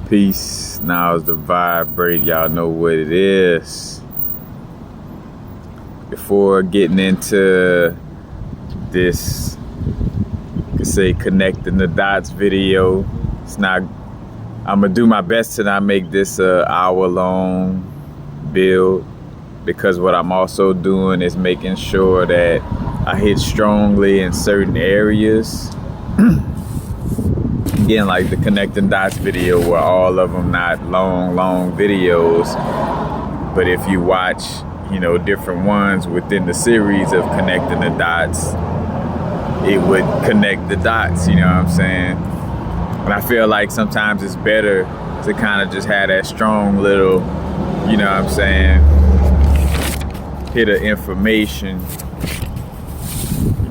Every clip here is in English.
Peace. Now is the vibrate. Y'all know what it is. Before getting into this, you could say connecting the dots video, I'm gonna do my best to not make this a hour-long build, because what I'm also doing is making sure that I hit strongly in certain areas. Again, like the connecting dots video, where all of them not long videos, but if you watch, different ones within the series of connecting the dots, it would connect the dots, you know what I'm saying? But I feel like sometimes it's better to kind of just have that strong little, you know what I'm saying, hit of information,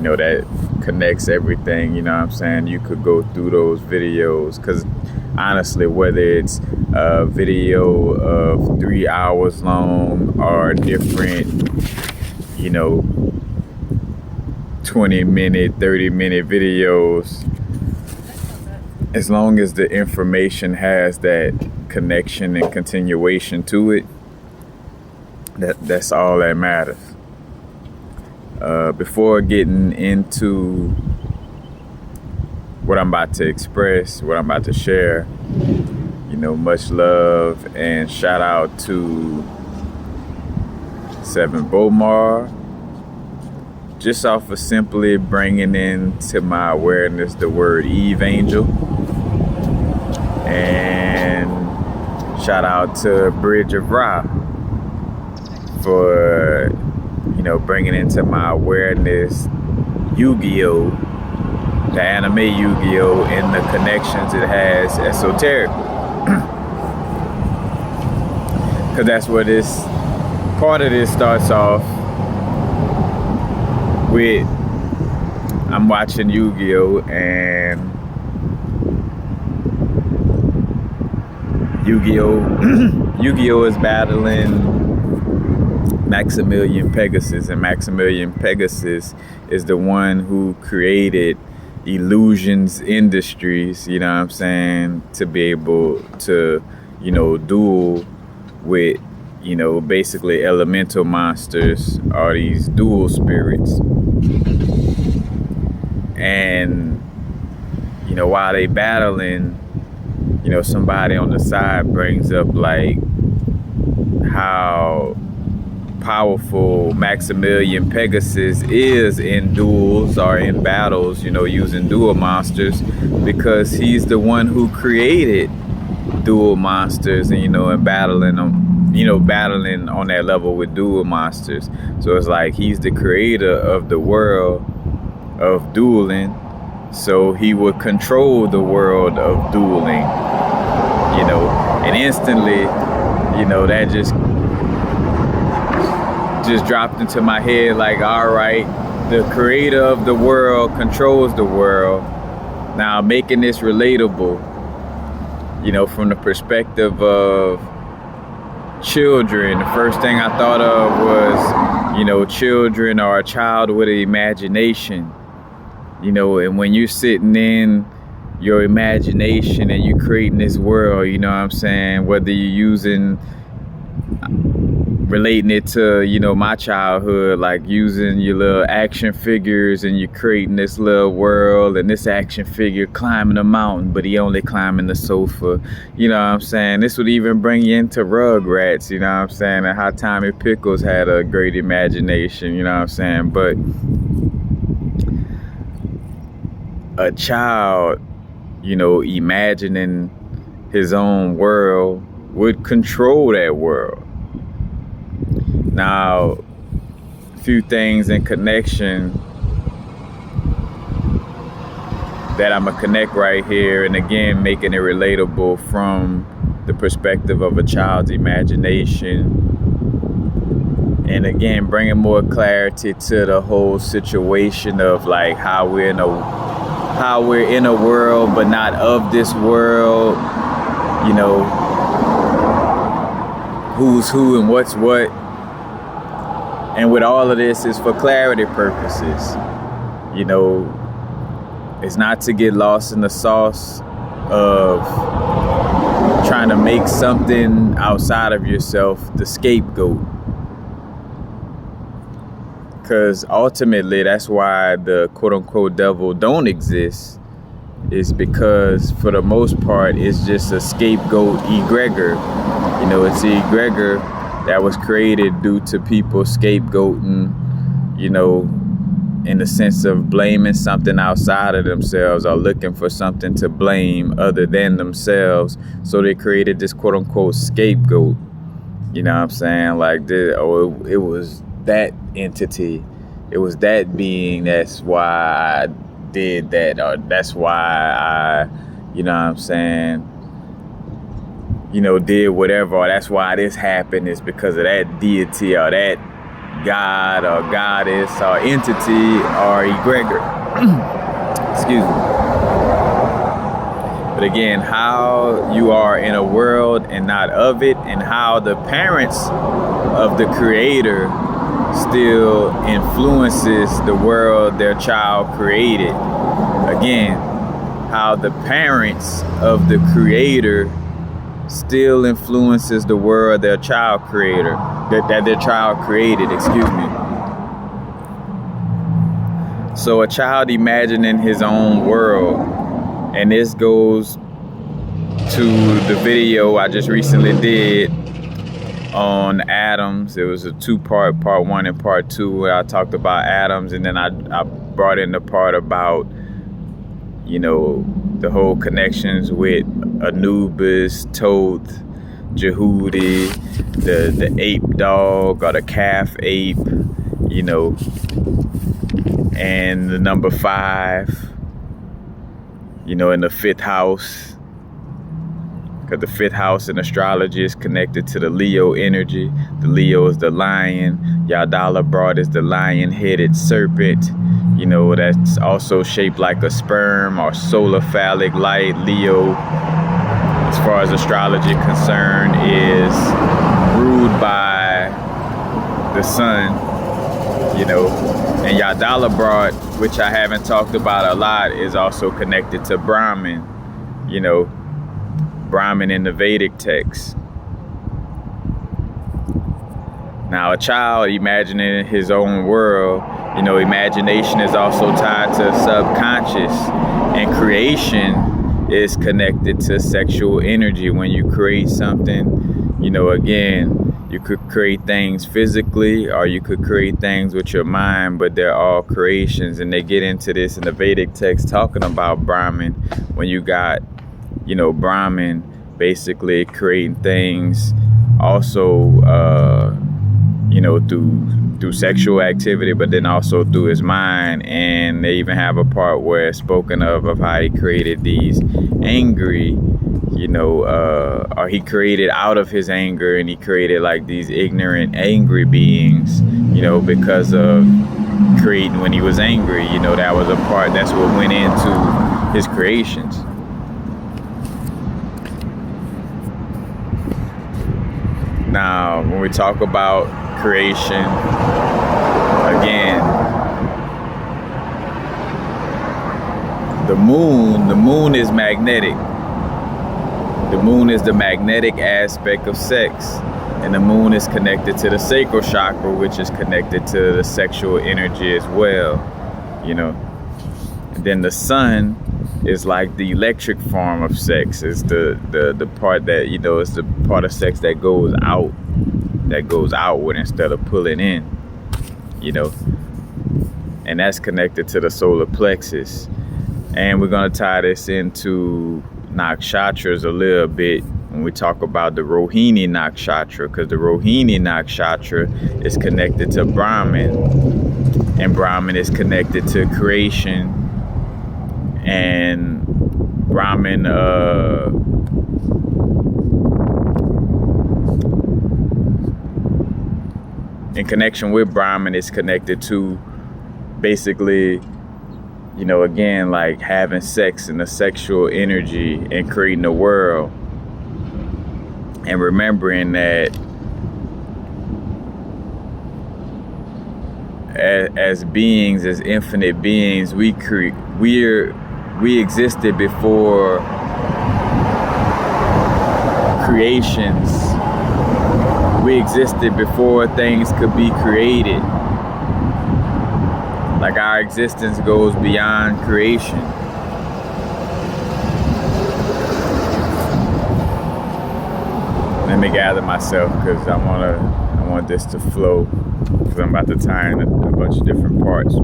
that connects everything, you know what I'm saying? You could go through those videos, because honestly, whether it's a video of 3 hours long or different, 20-minute, 30-minute videos, as long as the information has that connection and continuation to it, that's all that matters. Before getting into what I'm about to express, what I'm about to share, much love and shout out to Seven Bomar, just off of simply bringing into my awareness the word EvAngel. And shout out to Bridge of Ra for bringing into my awareness Yu-Gi-Oh, the anime Yu-Gi-Oh, and the connections it has esoteric. Because that's where this part of this starts off with. I'm watching Yu-Gi-Oh, and Yu-Gi-Oh is battling Maximilian Pegasus, and Maximilian Pegasus is the one who created Illusions Industries, you know what I'm saying, to be able to, duel with, basically elemental monsters, or these dual spirits. And, while they battling, somebody on the side brings up like how powerful Maximilian Pegasus is in duels or in battles, using dual monsters, because he's the one who created dual monsters, and and battling them, battling on that level with dual monsters. So it's like he's the creator of the world of dueling, so he would control the world of dueling, and instantly, that just dropped into my head, like, all right, the creator of the world controls the world. Now, making this relatable, from the perspective of children, the first thing I thought of was, children or a child with an imagination, and when you're sitting in your imagination and you're creating this world, you know what I'm saying, whether you're relating it to, my childhood, like using your little action figures, and you're creating this little world, and this action figure climbing a mountain, but he only climbing the sofa, you know what I'm saying? This would even bring you into Rugrats, you know what I'm saying, and how Tommy Pickles had a great imagination, you know what I'm saying? But a child, imagining his own world would control that world. Now, a few things in connection that I'm gonna connect right here, and again, making it relatable from the perspective of a child's imagination, and again, bringing more clarity to the whole situation of like how we're in a world, but not of this world, who's who and what's what. And with all of this, is for clarity purposes. It's not to get lost in the sauce of trying trying to make something outside of yourself the scapegoat. Because ultimately, that's why the quote-unquote devil don't exist, is because for the most part, it's just a scapegoat egregor. You know, it's an egregor that was created due to people scapegoating, you know, in the sense of blaming something outside of themselves or looking for something to blame other than themselves. So they created this quote-unquote scapegoat. You know what I'm saying? Like, it was that entity, it was that being, that's why I did that, or that's why I, you know what I'm saying, you know, did whatever, or that's why this happened, is because of that deity or that God or goddess or entity or egregor. Excuse me. But again, how you are in a world and not of it, and how the parents of the creator still influences the world their child created. Again, how the parents of the creator still influences the world their child creator, that their child created, excuse me. So a child imagining his own world, and this goes to the video I just recently did on atoms. It was a two-part, part 1 and part 2, where I talked about atoms, and then I brought in the part about, you know, the whole connections with Anubis, Thoth, Jehudi, the ape dog or the calf ape, you know, and the number 5, you know, in the 5th house. Because the 5th house in astrology is connected to the Leo energy. The Leo is the lion. Yadala broad is the lion-headed serpent. You know, that's also shaped like a sperm or solar phallic light. Leo, as far as astrology concerned, is ruled by the sun, you know. And Yadala broad, which I haven't talked about a lot, is also connected to Brahman, you know. Brahman in the Vedic text. Now, a child imagining his own world, you know, imagination is also tied to subconscious, and creation is connected to sexual energy. When you create something, you know, again, you could create things physically, or you could create things with your mind, but they're all creations. And they get into this in the Vedic text talking about Brahman, when you got, you know, Brahman basically creating things also, you know, through sexual activity, but then also through his mind. And they even have a part where it's spoken of how he created these angry, you know, or he created out of his anger, and he created like these ignorant, angry beings, you know, because of creating when he was angry. You know, that was a part, that's what went into his creations. Now, when we talk about creation, again, the moon is magnetic. The moon is the magnetic aspect of sex, and the moon is connected to the sacral chakra, which is connected to the sexual energy as well, you know. And then the sun is like the electric form of sex. It's the part that, you know, it's the part of sex that goes out, that goes outward instead of pulling in, you know. And that's connected to the solar plexus. And we're going to tie this into nakshatras a little bit when we talk about the Rohini nakshatra, because the Rohini nakshatra is connected to Brahman, and Brahman is connected to creation. And Brahman, in connection with Brahman, is connected to basically, you know, again, like having sex and the sexual energy and creating a world. And remembering that as beings, as infinite beings, we existed before creations. We existed before things could be created. Like our existence goes beyond creation. Let me gather myself because I want this to flow, because I'm about to tie in a bunch of different parts.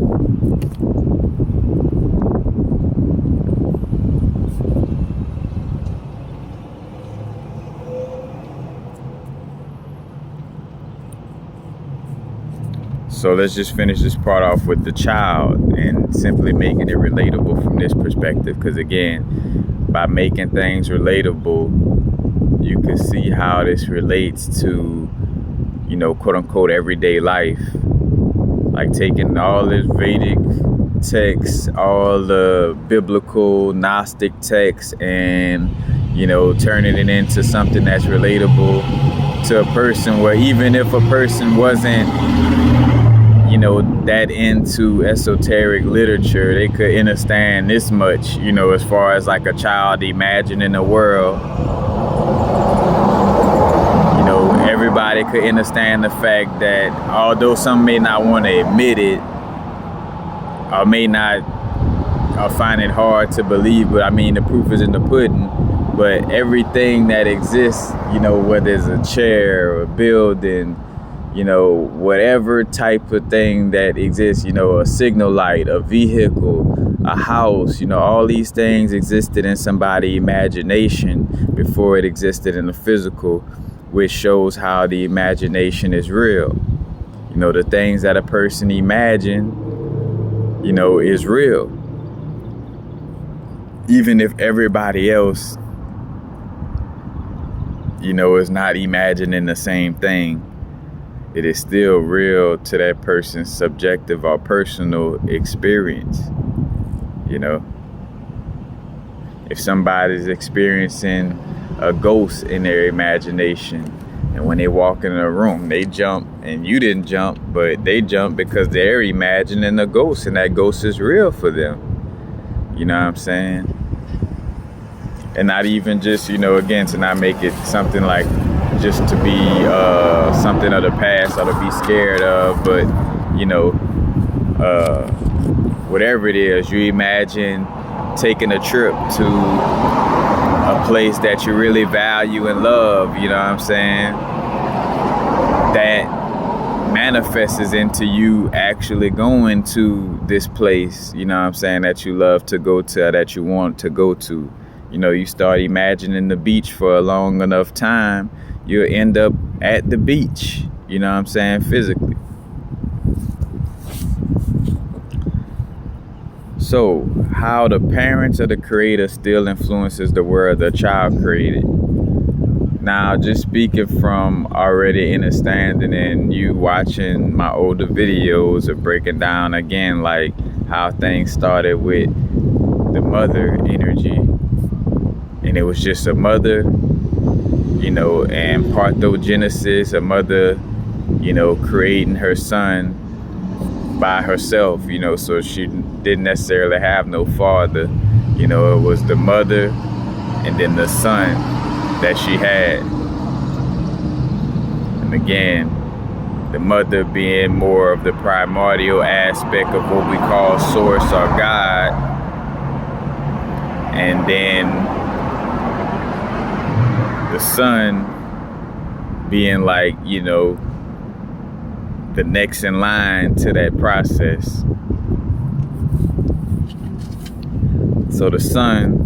So let's just finish this part off with the child and simply making it relatable from this perspective. Because again, by making things relatable, you can see how this relates to, you know, quote unquote, everyday life. Like taking all this Vedic texts, all the biblical Gnostic texts, and, you know, turning it into something that's relatable to a person, where even if a person wasn't, you know, that into esoteric literature, they could understand this much, you know, as far as like a child imagining a world. You know, everybody could understand the fact that although some may not want to admit it, or may not, or find it hard to believe, but I mean, the proof is in the pudding. But everything that exists, you know, whether it's a chair or a building, you know, whatever type of thing that exists, you know, a signal light, a vehicle, a house, you know, all these things existed in somebody's imagination before it existed in the physical, which shows how the imagination is real. You know, the things that a person imagine, you know, is real. Even if everybody else, you know, is not imagining the same thing, it is still real to that person's subjective or personal experience. You know, if somebody's experiencing a ghost in their imagination, and when they walk in a room, they jump, and you didn't jump, but they jump because they're imagining a ghost, and that ghost is real for them. You know what I'm saying? And not even just, you know, again, to not make it something like just to be something of the past or to be scared of, but, you know, whatever it is, you imagine taking a trip to a place that you really value and love, you know what I'm saying? That manifests into you actually going to this place, you know what I'm saying, that you love to go to, that you want to go to. You know, you start imagining the beach for a long enough time, you'll end up at the beach, you know what I'm saying, physically. So, how the parents of the creator still influences the world the child created. Now, just speaking from already understanding and you watching my older videos of breaking down again, like how things started with the mother energy. And it was just a mother, you know, and parthenogenesis, a mother, you know, creating her son by herself, you know, so she didn't necessarily have no father. You know, it was the mother and then the son that she had. And again, the mother being more of the primordial aspect of what we call source or God. And then the son being like, you know, the next in line to that process. So the son,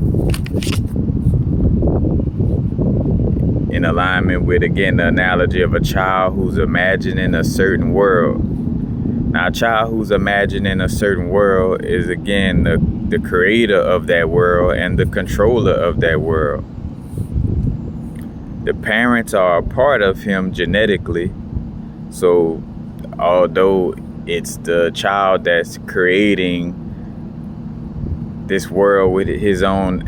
in alignment with, again, the analogy of a child who's imagining a certain world. Now, a child who's imagining a certain world is, again, the creator of that world and the controller of that world. The parents are a part of him genetically. So although it's the child that's creating this world with his or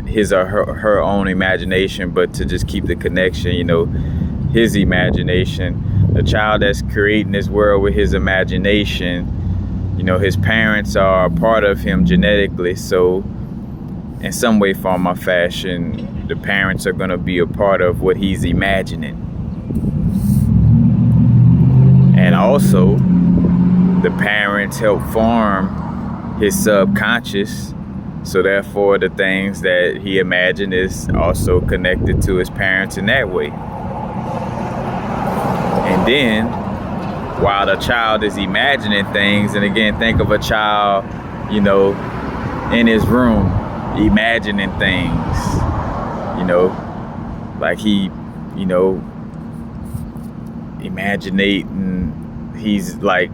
her own imagination, but to just keep the connection, you know, his imagination, the child that's creating this world with his imagination, you know, his parents are a part of him genetically. So in some way, form, or fashion, the parents are going to be a part of what he's imagining. And also, the parents help form his subconscious. So therefore, the things that he imagined is also connected to his parents in that way. And then, while the child is imagining things, and again, think of a child, you know, in his room, imagining things, you know, like he, you know, imaginating, he's like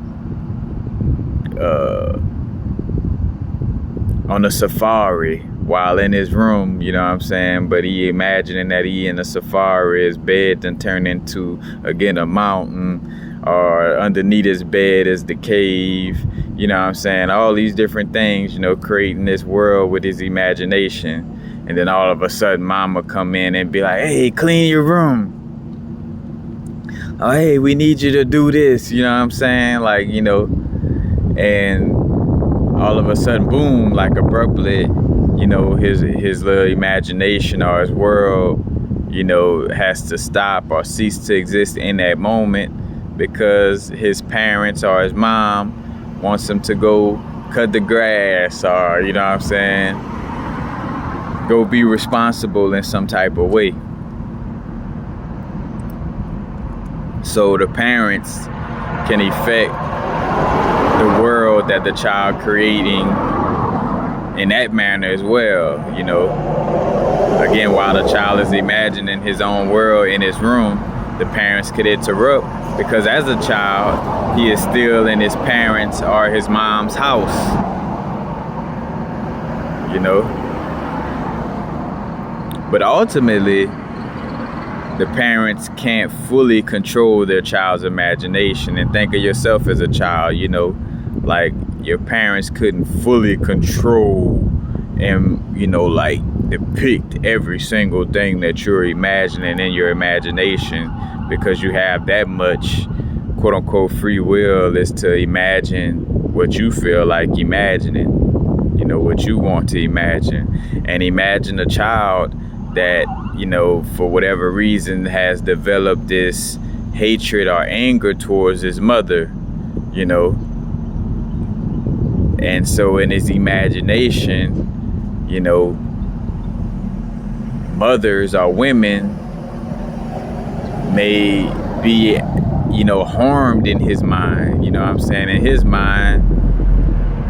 on a safari while in his room, you know what I'm saying? But he imagining that he in a safari, his bed then turn into, again, a mountain, or underneath his bed is the cave, you know what I'm saying? All these different things, you know, creating this world with his imagination. And then all of a sudden, mama come in and be like, hey, clean your room. Oh, hey, we need you to do this, you know what I'm saying? Like, you know, and all of a sudden, boom, like abruptly, you know, his little imagination or his world, you know, has to stop or cease to exist in that moment because his parents or his mom wants him to go cut the grass, or, you know what I'm saying, go be responsible in some type of way. So the parents can affect the world that the child creating in that manner as well, you know. Again, while the child is imagining his own world in his room, the parents could interrupt, because as a child, he is still in his parents' or his mom's house, you know. But ultimately, the parents can't fully control their child's imagination. And think of yourself as a child, you know, like your parents couldn't fully control and, you know, like depict every single thing that you're imagining in your imagination, because you have that much quote unquote free will is to imagine what you feel like imagining, you know, what you want to imagine. And imagine a child that, you know, for whatever reason has developed this hatred or anger towards his mother, you know. And so in his imagination, you know, mothers or women may be, you know, harmed in his mind, you know what I'm saying? In his mind,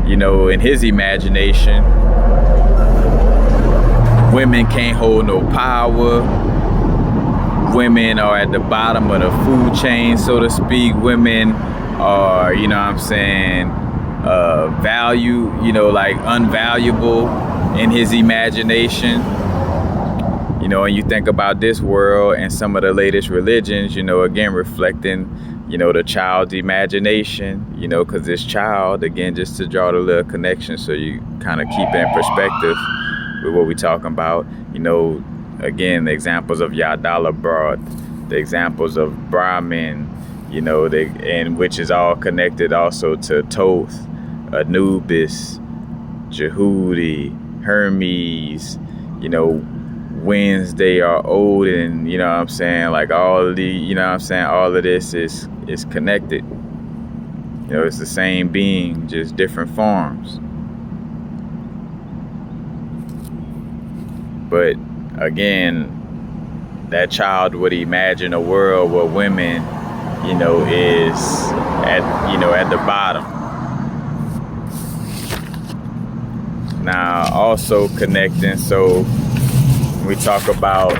you know, in his imagination, women can't hold no power. Women are at the bottom of the food chain, so to speak. Women are, you know what I'm saying, value, you know, like unvaluable in his imagination. You know, and you think about this world and some of the latest religions, you know, again, reflecting, you know, the child's imagination, you know, because this child, again, just to draw the little connection so you kind of keep it in perspective with what we're talking about, you know, again, the examples of Yadala Broth, the examples of Brahmin, you know, and which is all connected also to Thoth, Anubis, Jehudi, Hermes, you know, Wednesday or Odin, you know what I'm saying? Like all of the, you know what I'm saying? All of this is connected. You know, it's the same being, just different forms. But again, that child would imagine a world where women, you know, is at the bottom. Now, also connecting, so we talk about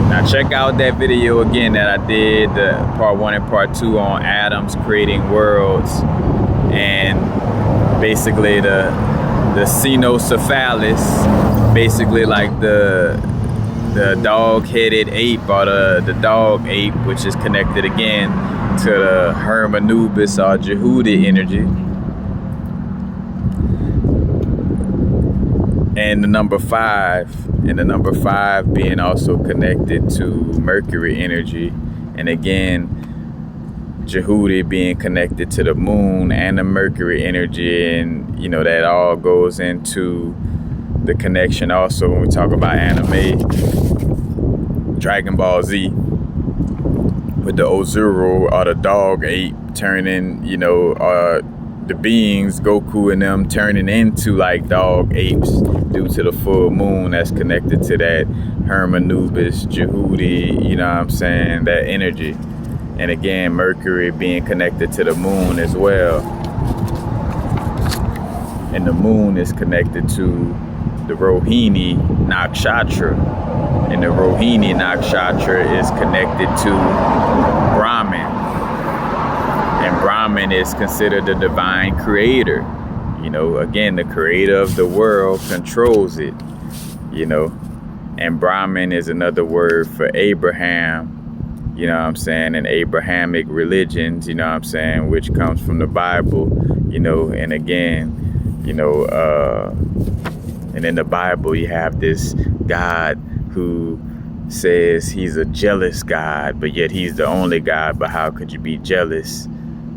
now, check out that video again that I did, the part 1 and part 2 on atoms creating worlds, and basically the cynocephalus, basically like the dog-headed ape, or the dog ape, which is connected again to the Hermanubis or Jehudi energy. And the number 5, being also connected to Mercury energy. And again, Jehudi being connected to the moon and the Mercury energy, and you know that all goes into the connection also when we talk about anime, Dragon Ball Z, with the Ozuru or the dog ape turning, you know, the beings, Goku and them turning into like dog apes due to the full moon that's connected to that Hermanubis, Jehudi, you know what I'm saying, that energy. And again, Mercury being connected to the moon as well. And the moon is connected to the Rohini Nakshatra. And the Rohini Nakshatra is connected to Brahman. And Brahman is considered the divine creator. You know, again, the creator of the world controls it, you know. And Brahman is another word for Abraham, you know what I'm saying, and Abrahamic religions, you know what I'm saying, which comes from the Bible, you know. And again, you know, and in the Bible you have this God who says he's a jealous God, but yet he's the only God. But how could you be jealous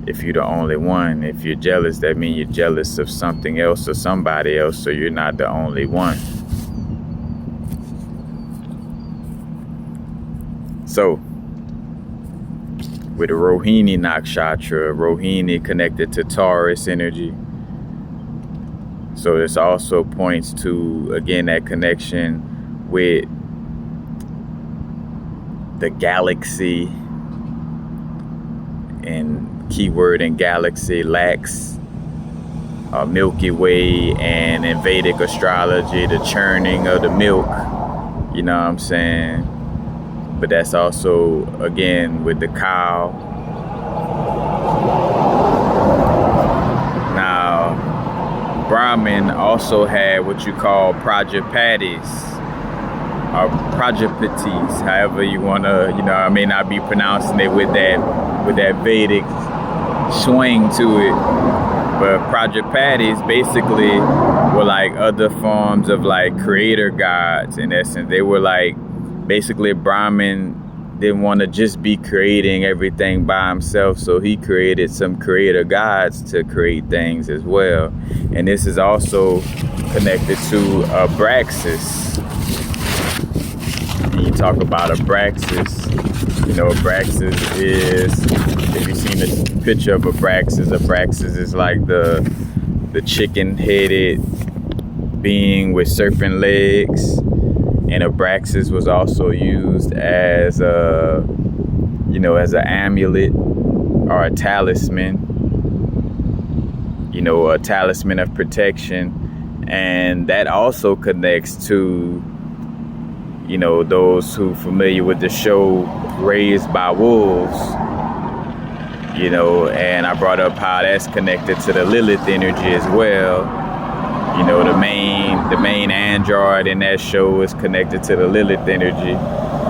if you're the only one? If you're jealous, that means you're jealous of something else or somebody else, so you're not the only one. So with the Rohini Nakshatra, Rohini connected to Taurus energy. So this also points to, again, that connection with the galaxy, and keyword in galaxy, lax, Milky Way, and in Vedic astrology, the churning of the milk, you know what I'm saying? But that's also, again, with the cow. Now, Brahman also had what you call Prajapatis, or Prajapatis, however you want to, you know, I may not be pronouncing it with that Vedic swing to it. But Prajapatis basically were like other forms of like creator gods in essence. They were like, basically, Brahman didn't want to just be creating everything by himself, so he created some creator gods to create things as well. And this is also connected to Abraxas. And you talk about Abraxas, you know, Abraxas is, if you've seen this picture of Abraxas is like the chicken-headed being with serpent legs. And Abraxas was also used as a, you know, as an amulet or a talisman, you know, a talisman of protection. And that also connects to, you know, those who familiar with the show Raised by Wolves, you know, and I brought up how that's connected to the Lilith energy as well. You know, the main android in that show is connected to the Lilith energy,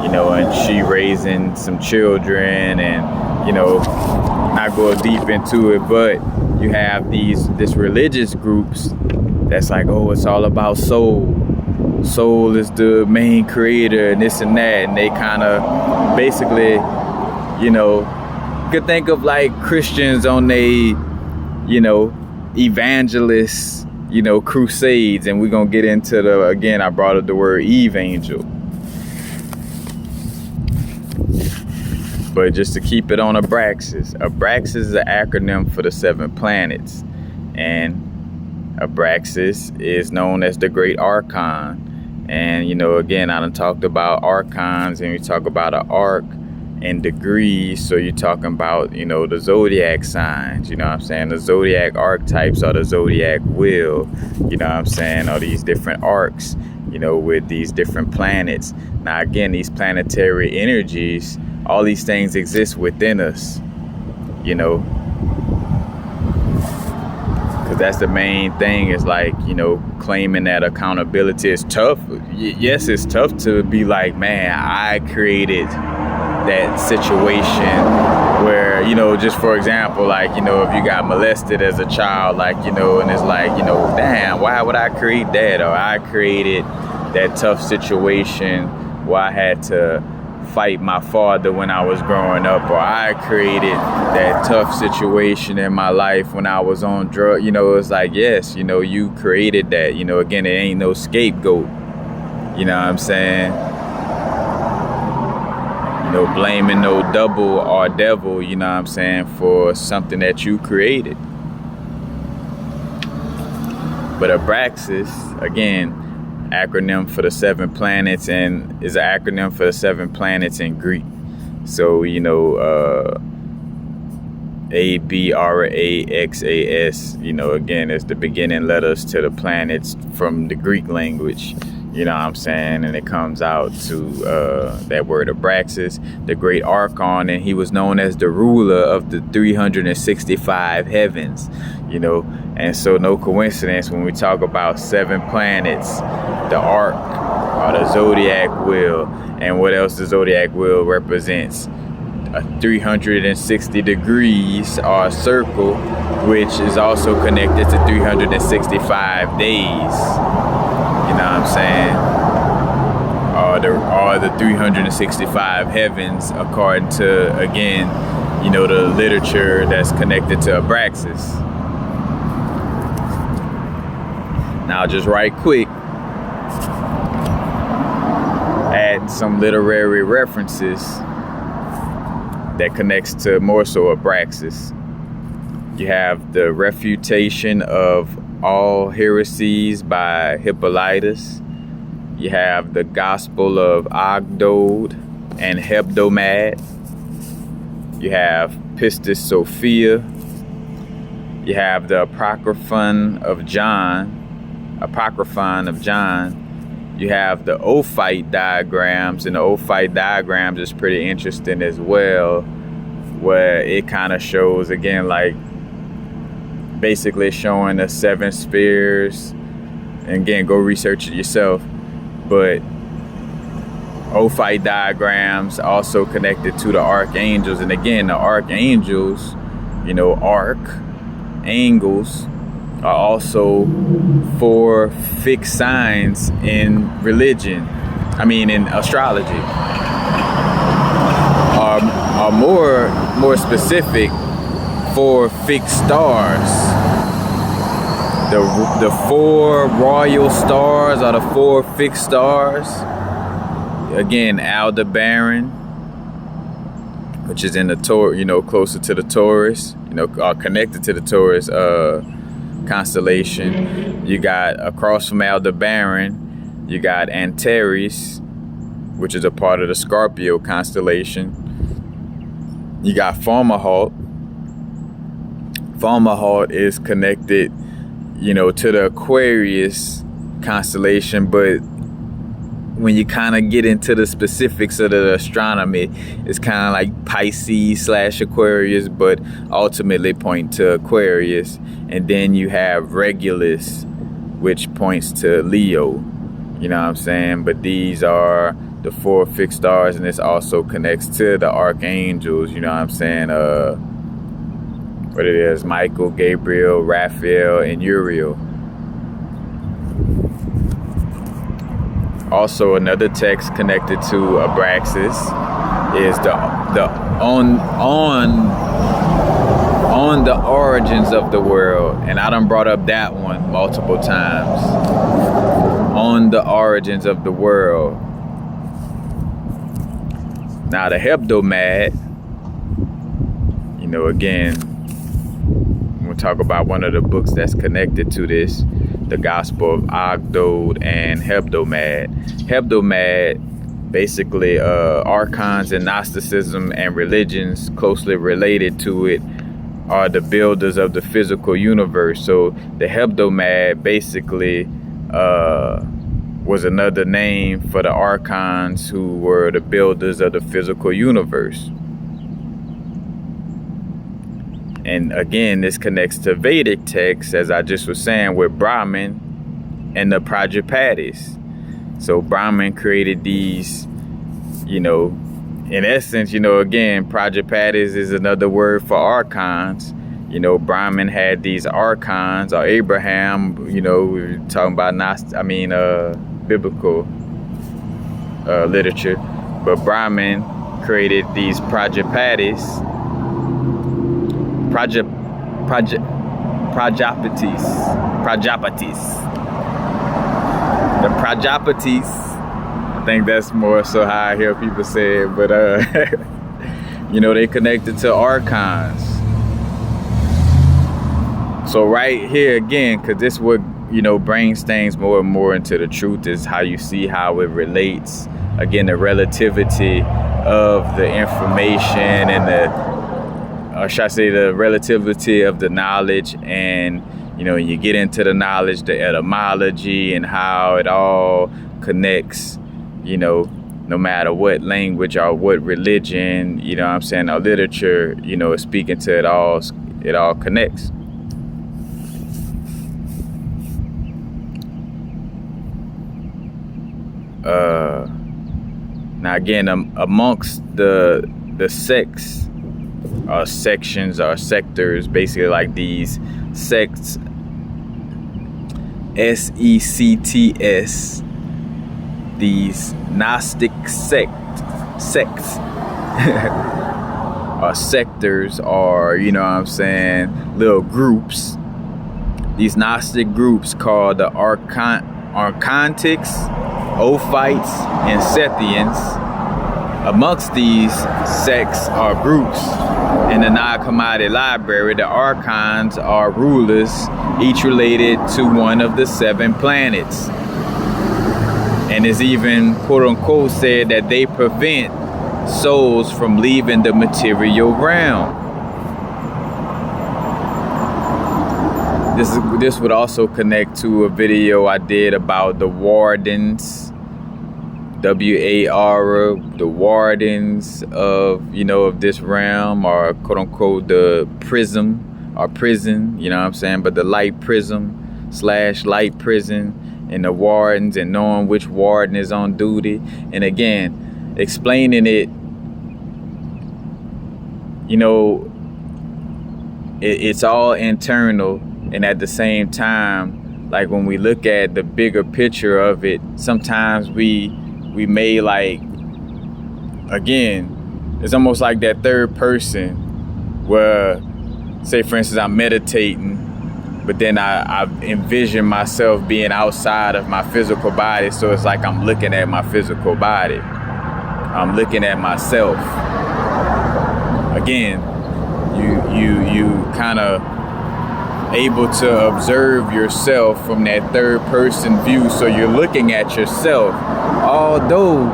you know, and she raising some children, and, you know, not go deep into it, but you have this religious groups that's like, oh, it's all about soul. Soul is the main creator and this and that. And they kind of basically, you know, you could think of like Christians on they, you know, evangelists, you know, crusades. And we're going to get into again, I brought up the word EvAngel. But just to keep it on Abraxas. Abraxas is an acronym for the 7 planets. And Abraxas is known as the Great Archon. And, you know, again, I done talked about archons, and we talk about an arc and degrees. So you're talking about, you know, the zodiac signs, you know what I'm saying? The zodiac archetypes or the zodiac wheel, you know what I'm saying? Or these different arcs, you know, with these different planets. Now, again, these planetary energies, all these things exist within us, you know, because that's the main thing, is like, you know, claiming that accountability is tough. Yes, it's tough to be like, man, I created that situation where, you know, just for example, like, you know, if you got molested as a child, like, you know, and it's like, you know, damn, why would I create that? Or I created that tough situation where I had to fight my father when I was growing up, or I created that tough situation in my life when I was on drugs. You know, it's like, yes, you know, you created that. You know, again, it ain't no scapegoat. You know what I'm saying? You know, blaming no double or devil, you know what I'm saying, for something that you created. But Abraxas, again, acronym for the 7 planets, and is an acronym for the 7 planets in Greek. So, you know, Abraxas, you know, again, is the beginning letters to the planets from the Greek language. You know what I'm saying? And it comes out to that word Abraxas, the great archon, and he was known as the ruler of the 365 heavens, you know. And so no coincidence when we talk about 7 planets, the arc or the zodiac wheel, and what else the zodiac wheel represents. A 360 degrees or a circle, which is also connected to 365 days. You know what I'm saying? Or the 365 heavens, according to, again, you know, the literature that's connected to Abraxas. Now, just right quick, add some literary references that connects to more so Abraxas. You have the Refutation of All Heresies by Hippolytus. You have the Gospel of Ogdode and Hebdomad. You have Pistis Sophia. You have the Apocryphon of John. You have the Ophite diagrams, and the Ophite diagrams is pretty interesting as well, where it kind of shows, again, like basically showing the 7 spheres. And again, go research it yourself. But Ophite diagrams also connected to the archangels. And again, the archangels, you know, angles are also 4 fixed signs in religion. I mean, in astrology. Are more specific, 4 fixed stars. The 4 royal stars are the 4 fixed stars. Again, Aldebaran, which is in the Taurus, you know, closer to the Taurus, you know, connected to the Taurus constellation. You got across from Aldebaran, you got Antares, which is a part of the Scorpio constellation. You got Fomalhaut. Fomalhaut is connected, you know, to the Aquarius constellation, but when you kind of get into the specifics of the astronomy, it's kind of like Pisces / Aquarius, but ultimately point to Aquarius. And then you have Regulus, which points to Leo. You know what I'm saying? But these are the 4 fixed stars, and this also connects to the archangels. You know what I'm saying? What it is, Michael, Gabriel, Raphael, and Uriel. Also, another text connected to Abraxas is the on the origins of the world, and I done brought up that one multiple times. On the origins of the world. Now, the Hebdomad, you know, again, we'll talk about one of the books that's connected to this, the Gospel of Ogdode and Hebdomad. Hebdomad, basically, archons and Gnosticism and religions closely related to it are the builders of the physical universe. So the Hebdomad basically was another name for the archons who were the builders of the physical universe. And again, this connects to Vedic texts, as I just was saying, with Brahman and the Prajapatis. So Brahman created these, you know, in essence, you know, again, Prajapatis is another word for archons. You know, Brahman had these archons, or Abraham, you know, we were talking about biblical literature. But Brahman created these Prajapatis. The Prajapatis. I think that's more so how I hear people say it, but you know, they connected to archons. So right here again, because this would, you know, brings things more and more into the truth, is how you see how it relates. Again, the relativity of the information and or should I say the relativity of the knowledge, and you know, you get into the knowledge, the etymology, and how it all connects, you know, no matter what language or what religion, you know what I'm saying, or literature, you know, is speaking to it all connects. Now again, amongst the sects or sections or sectors, basically like these sects, sects, these Gnostic sects or sectors, or you know what I'm saying, little groups. These Gnostic groups called the Archontics, Ophites, and Sethians. Amongst these sects or groups in the Nag Hammadi library, the archons are rulers, each related to one of the 7 planets. And it's even, quote unquote, said that they prevent souls from leaving the material realm. This would also connect to a video I did about the wardens, W-A-R, the wardens of, you know, of this realm, or quote unquote the prism or prison, you know what I'm saying, but the light prism / light prison, and the wardens, and knowing which warden is on duty. And again, explaining it, you know, it's all internal, and at the same time, like when we look at the bigger picture of it, sometimes we may, like, again, it's almost like that third person where, say for instance, I'm meditating, but then I envision myself being outside of my physical body. So it's like I'm looking at my physical body. I'm looking at myself. Again, you kind of able to observe yourself from that third person view. So you're looking at yourself, although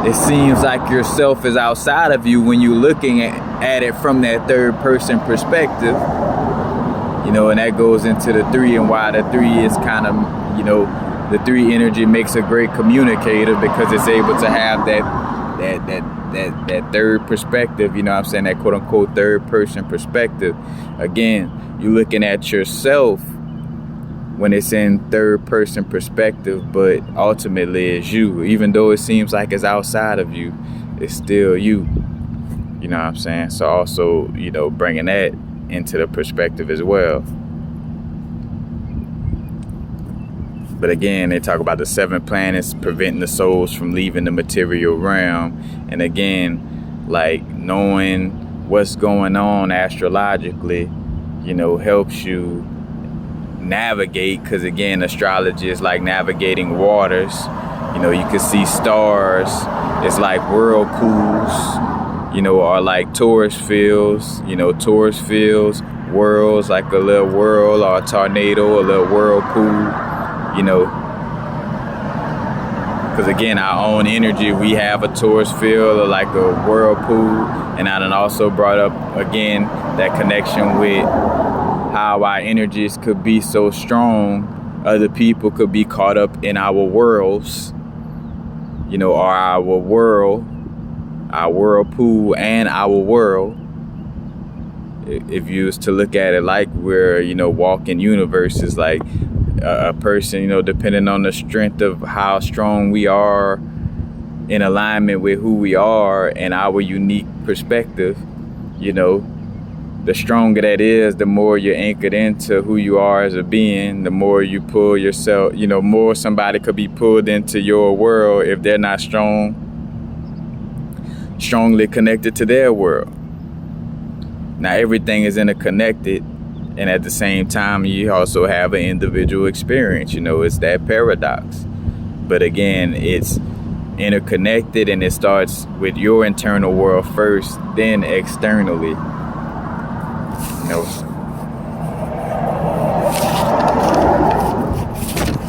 it seems like yourself is outside of you when you're looking at it from that third person perspective, you know. And that goes into the 3, and why the 3 is kind of, you know, the 3 energy makes a great communicator, because it's able to have that third perspective, you know what I'm saying, that quote unquote third person perspective. Again, you're looking at yourself when it's in third person perspective, but ultimately it's you. Even though it seems like it's outside of you, it's still you. You know what I'm saying? So also, you know, bringing that into the perspective as well. But again, they talk about the 7 planets preventing the souls from leaving the material realm. And again, like knowing what's going on astrologically, you know, helps you navigate, because again, astrology is like navigating waters. You know, you can see stars, it's like whirlpools, you know, or like torus fields, you know, torus fields, whirls, like a little whirl or a tornado, a little whirlpool, you know, because again, our own energy, we have a torus field or like a whirlpool. And I done also brought up again that connection with how our energies could be so strong, other people could be caught up in our whirls, you know, or our whirl, our whirlpool and our whirl. If you was to look at it like we're, you know, walking universes, like a person, you know, depending on the strength of how strong we are in alignment with who we are and our unique perspective, you know, the stronger that is, the more you're anchored into who you are as a being, the more you pull yourself, you know, more somebody could be pulled into your world if they're not strong, strongly connected to their world. Now everything is interconnected, and at the same time you also have an individual experience. It's that paradox. But again, it's interconnected, and it starts with your internal world first, then externally.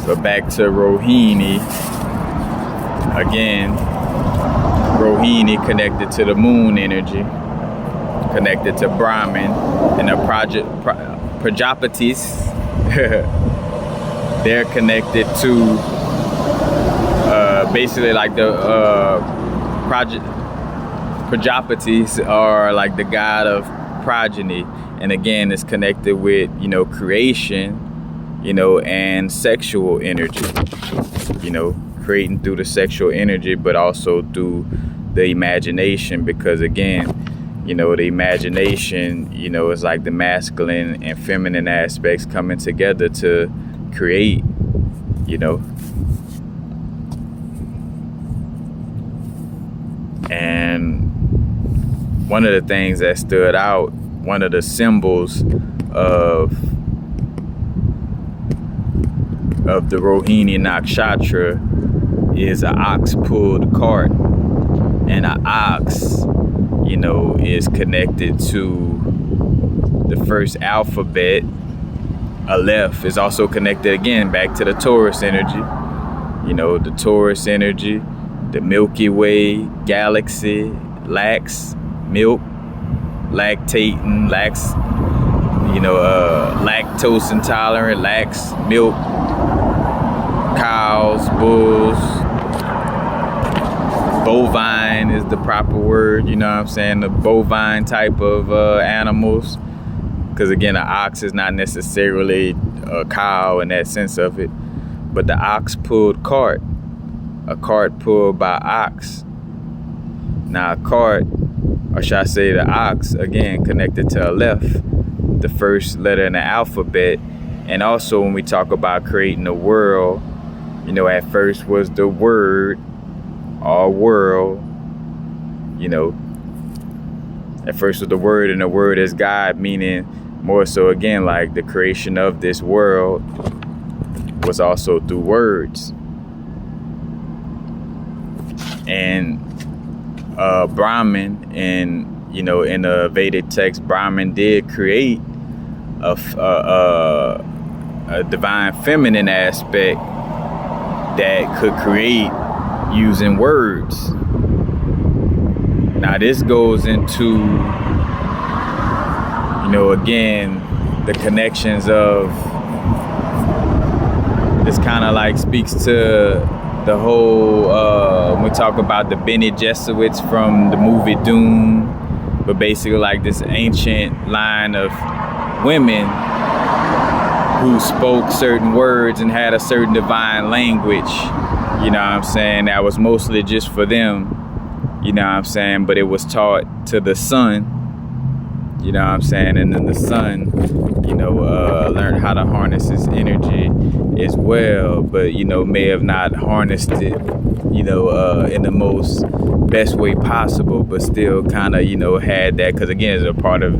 But back to Rohini. Again, Rohini connected to the moon energy, connected to Brahman and the Prajapatis. They're connected to basically like the Prajapatis are like the god of progeny, and again it's connected with creation, and sexual energy, creating through the sexual energy, but also through the imagination, because again, the imagination, is like the masculine and feminine aspects coming together to create, And one of the things that stood out, one of the symbols of the Rohini Nakshatra is an ox-pulled cart. And an ox, is connected to the first alphabet. Aleph is also connected again back to the Taurus energy. The Taurus energy, the Milky Way galaxy, lax, milk, lactating, lactose intolerant, lax, milk, cows, bulls. Bovine is the proper word, the bovine type of animals. Because again, an ox is not necessarily a cow in that sense of it. But the ox-pulled cart, a cart pulled by ox. Now a cart, or should I say the ox, again, connected to Aleph, the first letter in the alphabet. And also when we talk about creating a world, at first was the word, or world, at first was the word, and the word is God, meaning more so again like the creation of this world was also through words. And Brahman, and in the Vedic text, Brahman did create a divine feminine aspect that could create using words. Now this goes into again the connections of this, kind of like speaks to the whole when we talk about the Bene Gesserits from the movie Doom, but basically like this ancient line of women who spoke certain words and had a certain divine language, that was mostly just for them, but it was taught to the sun, and then the sun, learned how to harness his energy as well, but, may have not harnessed it, in the most best way possible, but still kind of, had that, because again, it's a part of,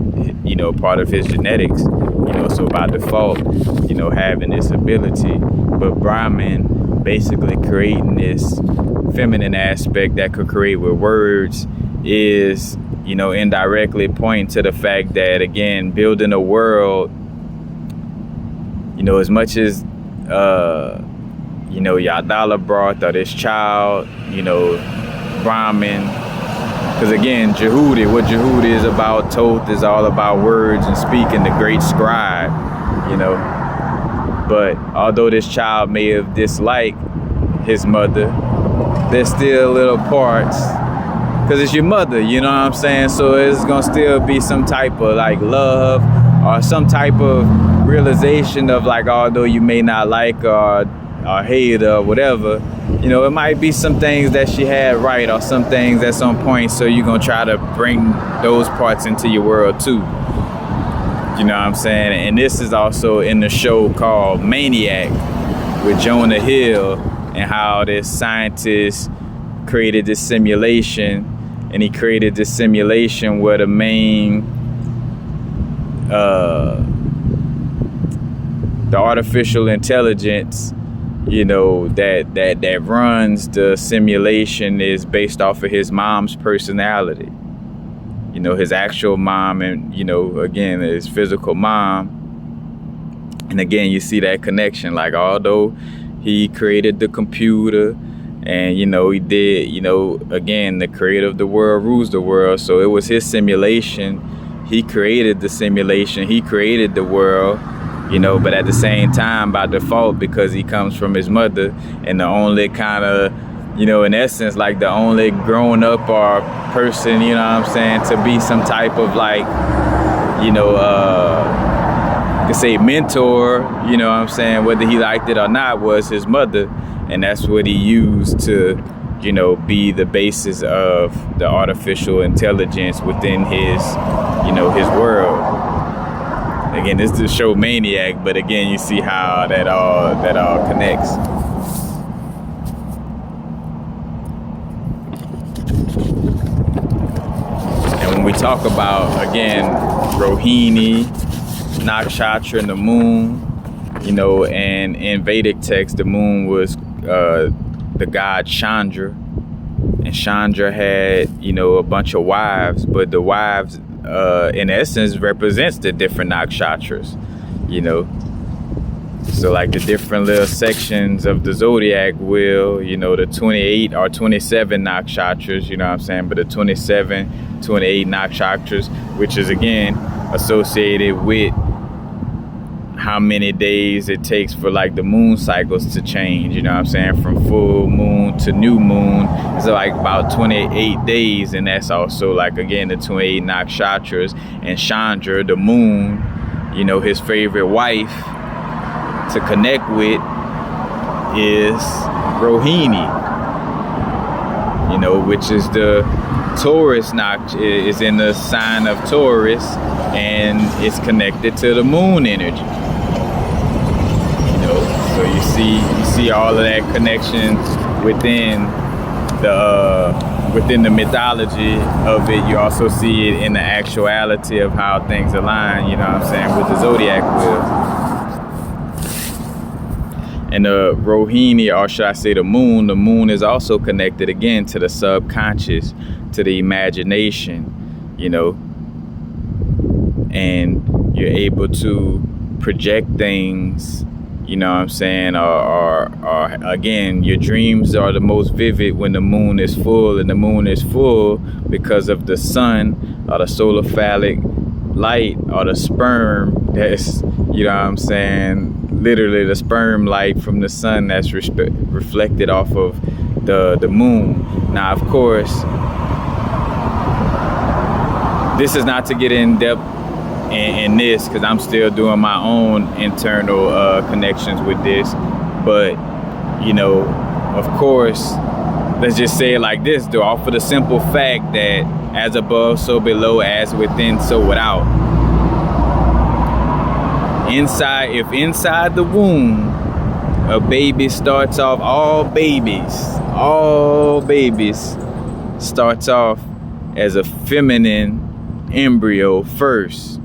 part of his genetics, so by default, having this ability. But Brahman basically creating this feminine aspect that could create with words is, indirectly pointing to the fact that, again, building a world, as much as, Yadala brought or this child, Brahman, because again, Jehudi, what Jehudi is about, Toth is all about words and speaking, the great scribe, But although this child may have disliked his mother, there's still little parts, because it's your mother, So it's gonna still be some type of like love or some type of realization of like, although you may not like or hate or whatever, it might be some things that she had right or some things that's on point, so you're gonna try to bring those parts into your world too. And this is also in the show called Maniac with Jonah Hill, and how this scientist created this simulation and he created this simulation where the main the artificial intelligence, you know, that runs the simulation is based off of his mom's personality. You know, his actual mom and, you know, again, his physical mom. And again, you see that connection. Like, although he created the computer and, you know, he did, you know, again, the creator of the world rules the world. So it was his simulation. He created the simulation. He created the world, you know, but at the same time, by default, because he comes from his mother, and the only kind of, you know, in essence, like the only grown up or person, you know what I'm saying, to be some type of like, you know, to say mentor, you know what I'm saying, whether he liked it or not, was his mother. And that's what he used to, you know, be the basis of the artificial intelligence within his, you know, his world. Again, this is the show Maniac, but again, you see how that all connects. And when we talk about, again, Rohini, Nakshatra, and the moon, you know, and in Vedic text, the moon was the god Chandra, and Chandra had, you know, a bunch of wives, but the wives in essence represents the different nakshatras, you know. So like the different little sections of the zodiac wheel, you know, the 28 or 27 nakshatras, you know what I'm saying, but the 27, 28 nakshatras, which is again associated with how many days it takes for like the moon cycles to change, you know what I'm saying, from full moon to new moon. It's like about 28 days, and that's also like, again, the 28 nakshatras. And Chandra, the moon, you know, his favorite wife to connect with is Rohini, you know, which is the Taurus is in the sign of Taurus, and it's connected to the moon energy. So you see all of that connection within the mythology of it. You also see it in the actuality of how things align, you know what I'm saying, with the zodiac wheel. And the Rohini, or should I say the moon is also connected again to the subconscious, to the imagination, you know, and you're able to project things, you know what I'm saying, or again, your dreams are the most vivid when the moon is full, and the moon is full because of the sun, or the solar phallic light, or the sperm that's, you know what I'm saying, literally the sperm light from the sun that's reflected off of the moon. Now, of course, this is not to get in depth in this, because I'm still doing my own internal connections with this, but, you know, of course, let's just say it like this, though, off of the simple fact that as above, so below, as within, so without. Inside the womb, a baby starts off, all babies starts off as a feminine embryo first.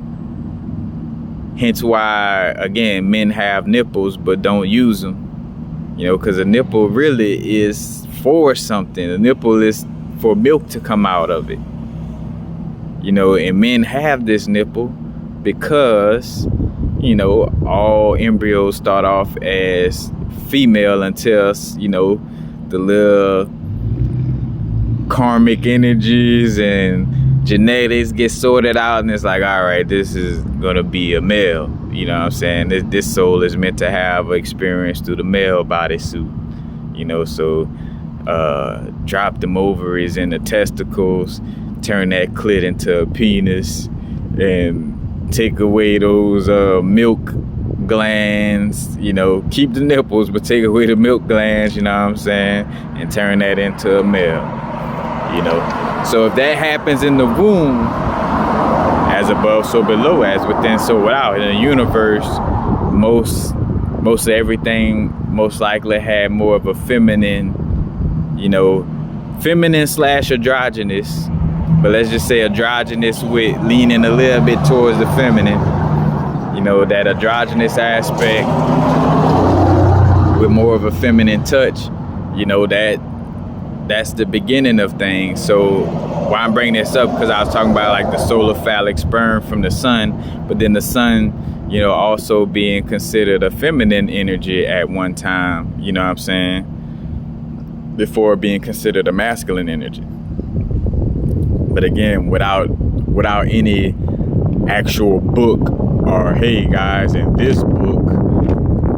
Hence why, again, men have nipples but don't use them. You know, because a nipple really is for something. A nipple is for milk to come out of it. You know, and men have this nipple because, you know, all embryos start off as female until, you know, the little karmic energies and genetics get sorted out, and it's like, all right, this is gonna be a male, you know what I'm saying, this soul is meant to have experience through the male bodysuit, you know. So drop them ovaries in the testicles, turn that clit into a penis, and take away those milk glands, you know, keep the nipples but take away the milk glands, you know what I'm saying, and turn that into a male, you know. So if that happens in the womb, as above, so below, as within, so without, in the universe, most of everything most likely had more of a feminine, you know, feminine / androgynous but let's just say androgynous with leaning a little bit towards the feminine. You know, that androgynous aspect with more of a feminine touch. You know, that's the beginning of things. So why I'm bringing this up, because I was talking about like the solar phallic sperm from the sun, but then the sun, you know, also being considered a feminine energy at one time, you know what I'm saying, before being considered a masculine energy. But again, without any actual book or, hey guys, in this book,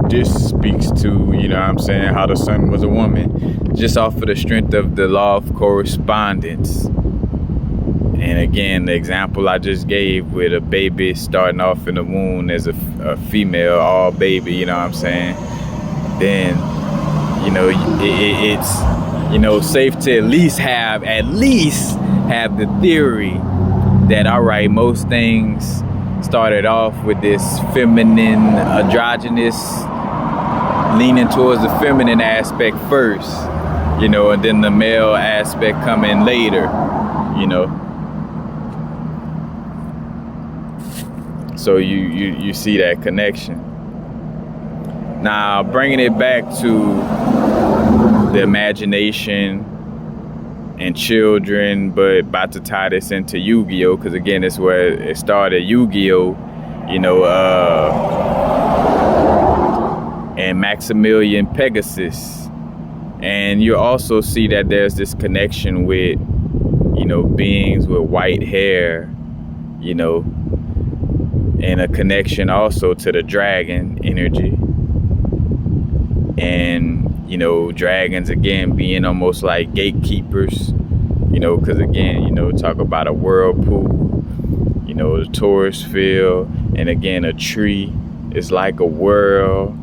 this speaks to, you know what I'm saying, how the sun was a woman, just off of the strength of the law of correspondence. And again, the example I just gave with a baby starting off in the womb as a female, all baby, you know what I'm saying, then, you know, it's, you know, safe to at least have the theory that, all right, most things started off with this feminine, androgynous, leaning towards the feminine aspect first, you know, and then the male aspect coming later, you know. So you see that connection. Now, bringing it back to the imagination and children, but about to tie this into Yu-Gi-Oh, because again, it's where it started. Yu-Gi-Oh, you know, and Maximilian Pegasus. And you also see that there's this connection with, you know, beings with white hair, you know, and a connection also to the dragon energy. And, you know, dragons, again, being almost like gatekeepers, you know, because, again, you know, talk about a whirlpool, you know, the Taurus field, and, again, a tree is like a whirl,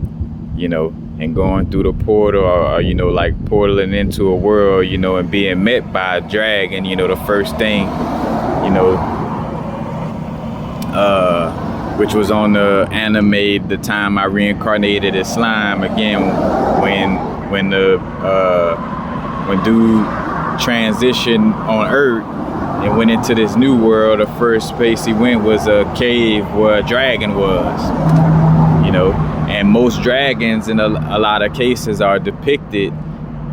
you know, and going through the portal, or, you know, like portaling into a world, you know, and being met by a dragon, you know, the first thing, you know, which was on the anime, the time I reincarnated as slime, again, when dude transitioned on Earth and went into this new world, the first space he went was a cave where a dragon was, you know. And most dragons in a lot of cases are depicted,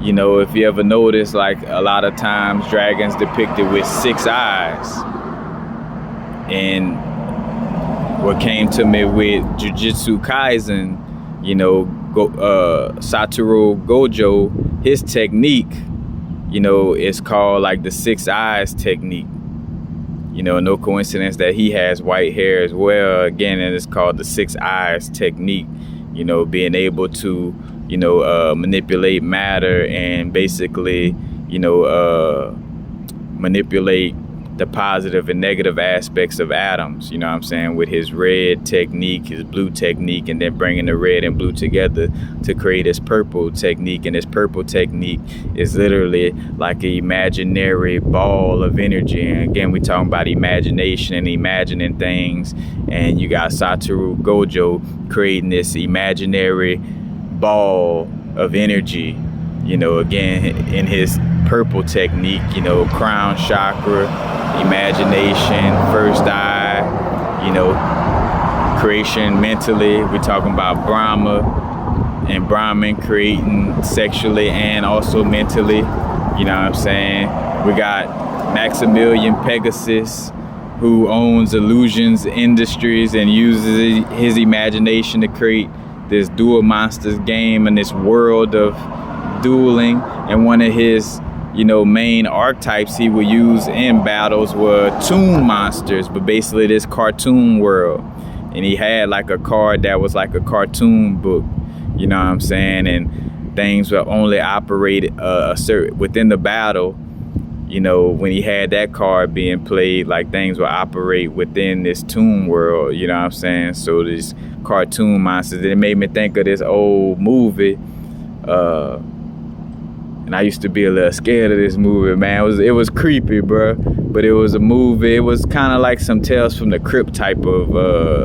you know, if you ever notice, like a lot of times dragons depicted with 6 eyes. And what came to me with Jujutsu Kaisen, you know, Satoru Gojo, his technique, you know, is called like the 6 eyes technique. You know, no coincidence that he has white hair as well. Again, and it's called the 6 eyes technique. You know, being able to, you know, manipulate matter and basically, you know, manipulate the positive and negative aspects of atoms, you know what I'm saying, with his red technique, his blue technique, and then bringing the red and blue together to create his purple technique. And his purple technique is literally like an imaginary ball of energy. And again, we talking about imagination and imagining things, and you got Satoru Gojo creating this imaginary ball of energy, you know, again, in his purple technique, you know, crown chakra, imagination, first eye, you know, creation mentally. We're talking about Brahma and Brahman creating sexually and also mentally, you know what I'm saying. We got Maximilian Pegasus, who owns Illusions Industries and uses his imagination to create this Duel Monsters game and this world of dueling. And one of his, you know, main archetypes he would use in battles were toon monsters, but basically this cartoon world. And he had like a card that was like a cartoon book, you know what I'm saying, and things were only operated within the battle. You know, when he had that card being played, like things will operate within this toon world, you know what I'm saying. So these cartoon monsters, it made me think of this old movie, and I used to be a little scared of this movie, man. It was creepy, bro. But it was a movie. It was kind of like some Tales from the Crypt type of,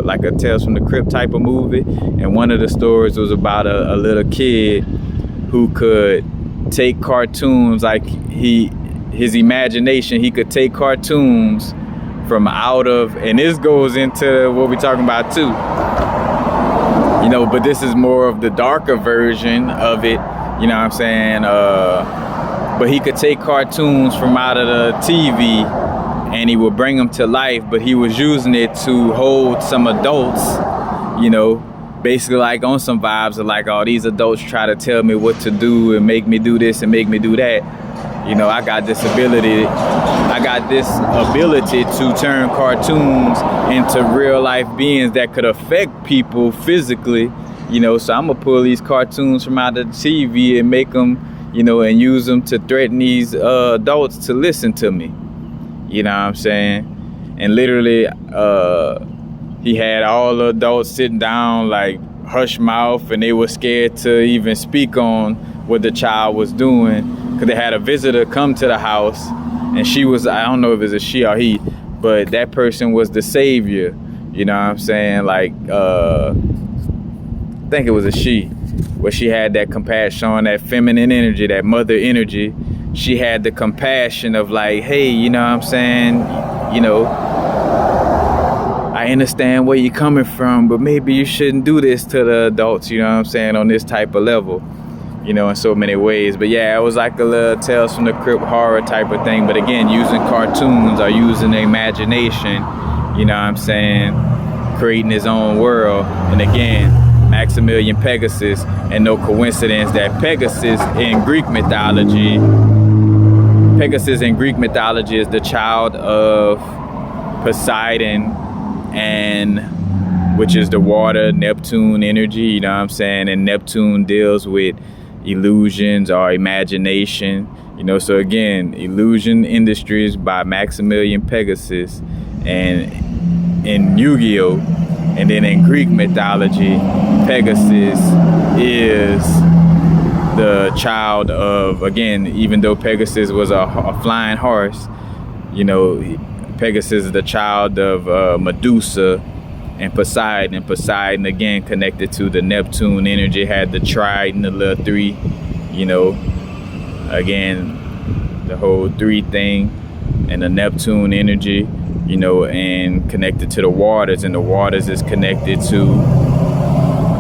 like a Tales from the Crypt type of movie. And one of the stories was about a little kid who could take cartoons, like he his imagination. He could take cartoons from out of, and this goes into what we're talking about too, you know, but this is more of the darker version of it, you know what I'm saying? But he could take cartoons from out of the TV and he would bring them to life, but he was using it to hold some adults, you know, basically like on some vibes of like, oh, these adults try to tell me what to do and make me do this and make me do that. You know, I got this ability to turn cartoons into real life beings that could affect people physically, you know, so I'm gonna pull these cartoons from out of the TV and make them, you know, and use them to threaten these adults to listen to me. You know what I'm saying? And literally, he had all the adults sitting down like hush mouth, and they were scared to even speak on what the child was doing, because they had a visitor come to the house, and she was, I don't know if it's a she or he, but that person was the savior. You know what I'm saying? Like, I think it was a she, where she had that compassion, showing that feminine energy, that mother energy. She had the compassion of like, hey, you know what I'm saying? You know, I understand where you're coming from, but maybe you shouldn't do this to the adults, you know what I'm saying, on this type of level, you know, in so many ways. But yeah, it was like a little Tales from the Crypt horror type of thing. But again, using cartoons or using the imagination, you know what I'm saying, creating his own world. And again, Maximilian Pegasus, and no coincidence that Pegasus in Greek mythology is the child of Poseidon, and which is the water, Neptune energy, you know what I'm saying? And Neptune deals with illusions or imagination, you know. So again, Illusion Industries by Maximilian Pegasus, and in Yu-Gi-Oh! And then in Greek mythology, Pegasus is the child of, again, even though Pegasus was a flying horse, you know, Pegasus is the child of Medusa and Poseidon. And Poseidon, again, connected to the Neptune energy, had the trident, the little three, you know, again, the whole three thing, and the Neptune energy, you know, and connected to the waters, and the waters is connected to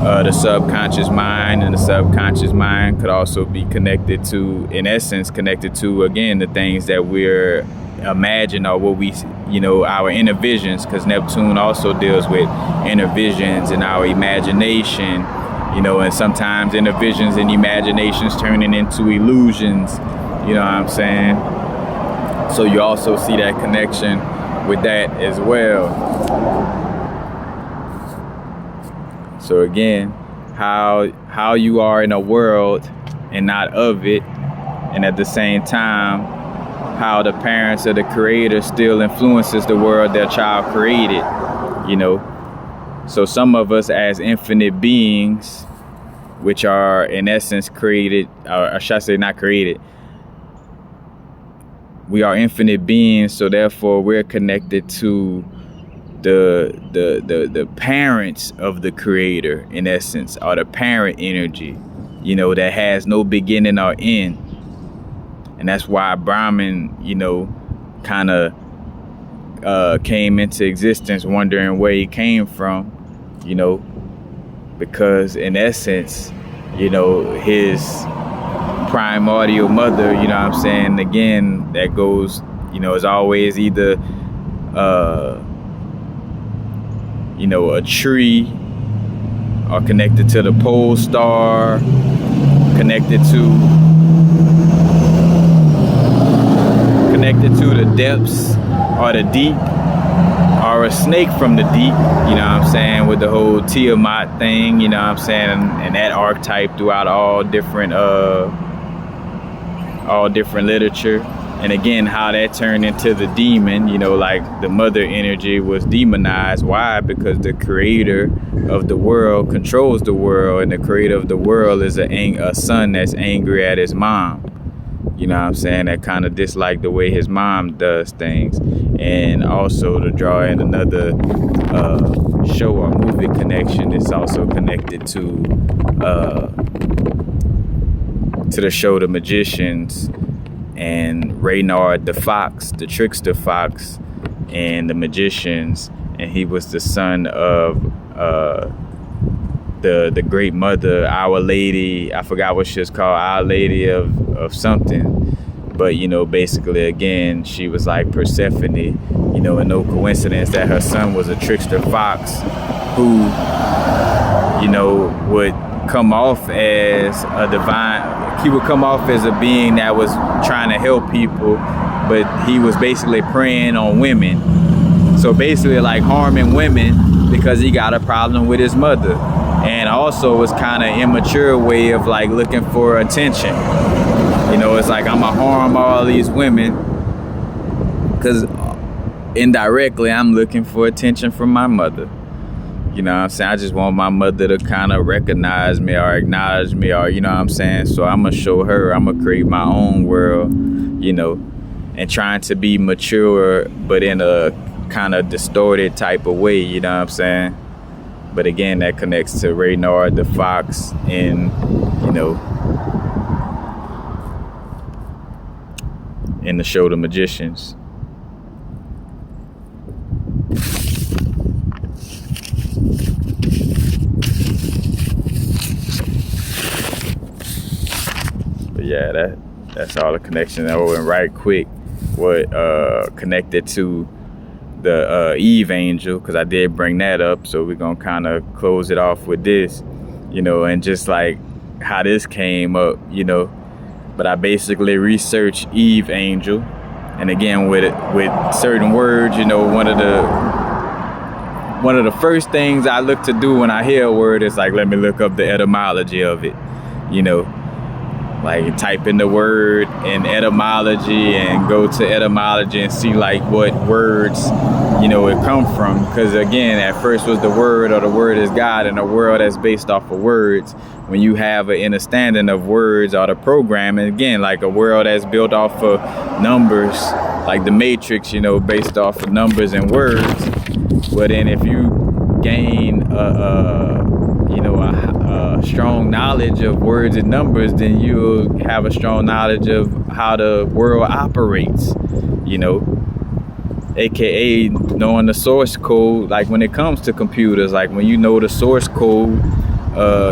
the subconscious mind, and the subconscious mind could also be connected to, in essence, connected to, again, the things that we're imagine, or what we, you know, our inner visions, because Neptune also deals with inner visions and our imagination, you know, and sometimes inner visions and imaginations turning into illusions, you know what I'm saying? So you also see that connection with that as well. So again, how you are in a world and not of it, and at the same time, how the parents or the creator still influences the world their child created, you know. So some of us as infinite beings, which are in essence created, or should I say not created, we are infinite beings, so therefore we're connected to the parents of the creator, in essence, or the parent energy, you know, that has no beginning or end. And that's why Brahman, you know, kind of came into existence, wondering where he came from, you know, because in essence, you know, his primordial mother, you know what I'm saying, again, that goes, you know, is always either you know, a tree, or connected to the pole star, connected to the depths or the deep, or a snake from the deep, you know what I'm saying, with the whole Tiamat thing, you know what I'm saying, and that archetype throughout all different literature. And again, how that turned into the demon, you know, like the mother energy was demonized. Why? Because the creator of the world controls the world, and the creator of the world is a son that's angry at his mom. You know what I'm saying? That kind of dislike the way his mom does things. And also, to draw in another show or movie connection, it's also connected to the show The Magicians, and Reynard the fox, the trickster fox, and the magicians, and he was the son of the great mother, Our Lady. I forgot what she was called, Our Lady of something. But, you know, basically, again, she was like Persephone, you know, and no coincidence that her son was a trickster fox who, you know, would come off as a divine. He would come off as a being that was trying to help people, but he was basically preying on women. So basically like harming women because he got a problem with his mother. And also it was kind of immature way of like looking for attention. You know, it's like I'm gonna harm all these women because indirectly I'm looking for attention from my mother. You know what I'm saying? I just want my mother to kind of recognize me or acknowledge me, or, you know what I'm saying? So I'm gonna show her, I'm gonna create my own world, you know, and trying to be mature, but in a kind of distorted type of way, you know what I'm saying? But again, that connects to Reynard the fox in, you know, in the show The Magicians. But yeah, that's all the connection. Oh, and right quick, what connected to the EvAngel, because I did bring that up, so we're gonna kind of close it off with this, you know, and just like how this came up, you know. But I basically researched EvAngel, and again with certain words, you know, one of the first things I look to do when I hear a word is like, let me look up the etymology of it, you know, like type in the word in etymology and go to etymology and see like what words, you know, it come from. Because again, at first was the word, or the word is God, and a world that's based off of words. When you have an understanding of words or the programming, again, like a world that's built off of numbers, like the Matrix, you know, based off of numbers and words. But then if you gain a strong knowledge of words and numbers, then you'll have a strong knowledge of how the world operates, you know, aka knowing the source code. Like when it comes to computers, like when you know the source code,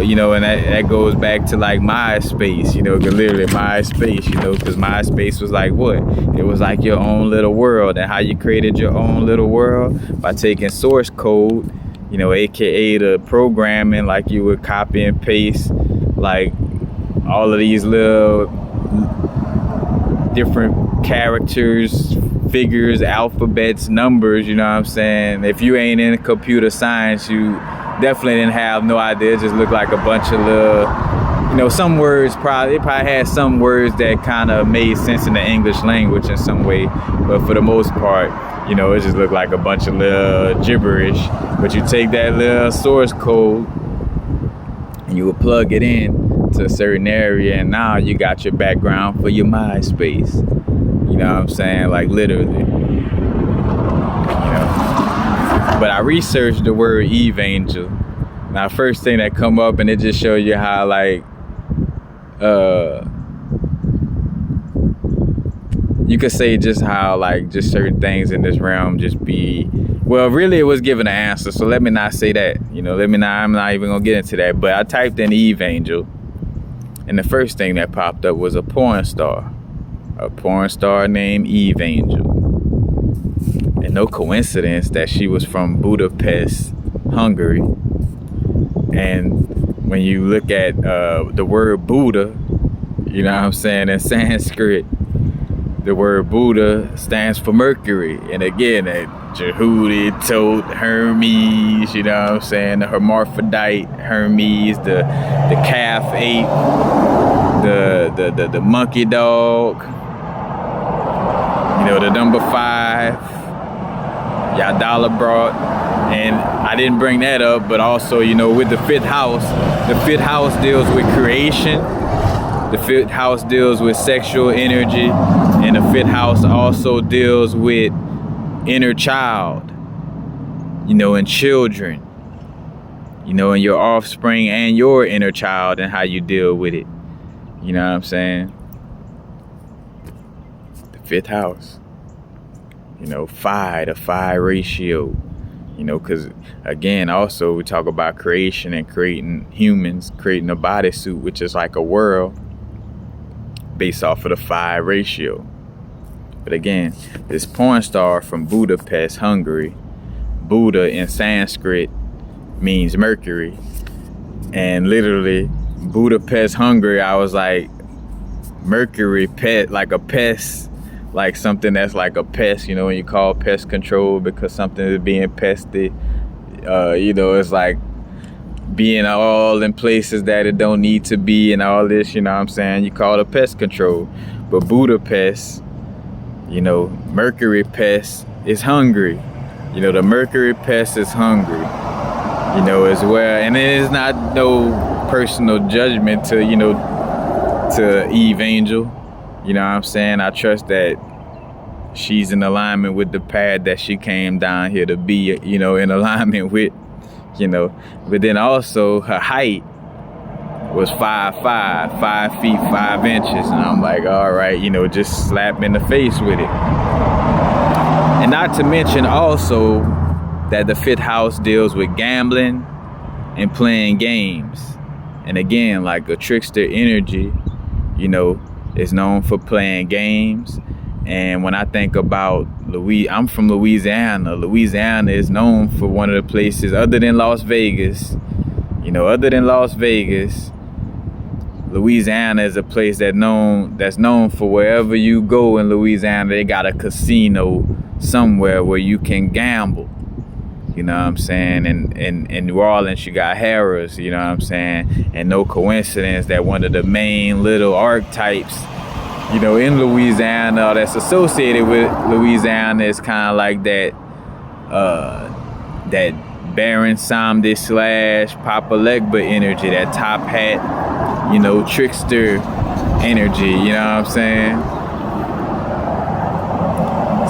you know, and that goes back to like MySpace, you know, literally MySpace, you know, because MySpace was like what? It was like your own little world. And how you created your own little world? By taking source code, you know, aka the programming, like you would copy and paste like all of these little different characters, figures, alphabets, numbers, you know what I'm saying? If you ain't in computer science, you definitely didn't have no idea. It just looked like a bunch of little, you know, some words probably had some words that kind of made sense in the English language in some way, but for the most part, you know, it just looked like a bunch of little gibberish. But you take that little source code and you would plug it in to a certain area, and now you got your background for your MySpace. You know what I'm saying? Like literally. You know. But I researched the word EvAngel. Now, first thing that come up, and it just shows you how like you could say just how like just certain things in this realm just be, well, really it was giving an answer, so let me not say that, you know, I'm not even gonna get into that. But I typed in EvAngel, and the first thing that popped up was a porn star named EvAngel. And no coincidence that she was from Budapest, Hungary. And when you look at the word Buddha, you know what I'm saying, in Sanskrit, the word Buddha stands for Mercury. And again, Jehudi, Tote, Hermes, you know what I'm saying, the hermaphrodite, Hermes, the calf ape, the monkey dog, you know, the number 5, Yadala brought. And I didn't bring that up, but also, you know, with the 5th house deals with creation. The 5th house deals with sexual energy, and the 5th house also deals with inner child, you know, and children, you know, and your offspring and your inner child and how you deal with it. You know what I'm saying? fifth house. You know, phi, the phi ratio. You know, because again, also we talk about creation and creating humans, creating a bodysuit, which is like a world based off of the phi ratio. But again, this porn star from Budapest, Hungary. Buddha in Sanskrit means Mercury. And literally, Budapest, Hungary, I was like, Mercury pet, like a pest, like something that's like a pest, you know, when you call pest control because something is being pested. You know, it's like being all in places that it don't need to be and all this, you know what I'm saying? You call it pest control. But Budapest, you know, Mercury pest is hungry. You know, the Mercury pest is hungry, you know, as well. And it is not no personal judgment to, you know, to EvAngel. You know what I'm saying? I trust that she's in alignment with the path that she came down here to be, you know, in alignment with, you know. But then also her height was 5 feet 5 inches. And I'm like, all right, you know, just slap me in the face with it. And not to mention also that the fifth house deals with gambling and playing games. And again, like a trickster energy, you know, is known for playing games. And when I think about I'm from Louisiana. Louisiana is known for one of the places other than Las Vegas. You know, other than Las Vegas, Louisiana is a place that's known for wherever you go in Louisiana, they got a casino somewhere where you can gamble. You know what I'm saying? And in New Orleans, you got Harrah's, you know what I'm saying? And no coincidence that one of the main little archetypes, you know, in Louisiana that's associated with Louisiana is kind of like that Baron Samedi / Papa Legba energy, that top hat, you know, trickster energy, you know what I'm saying?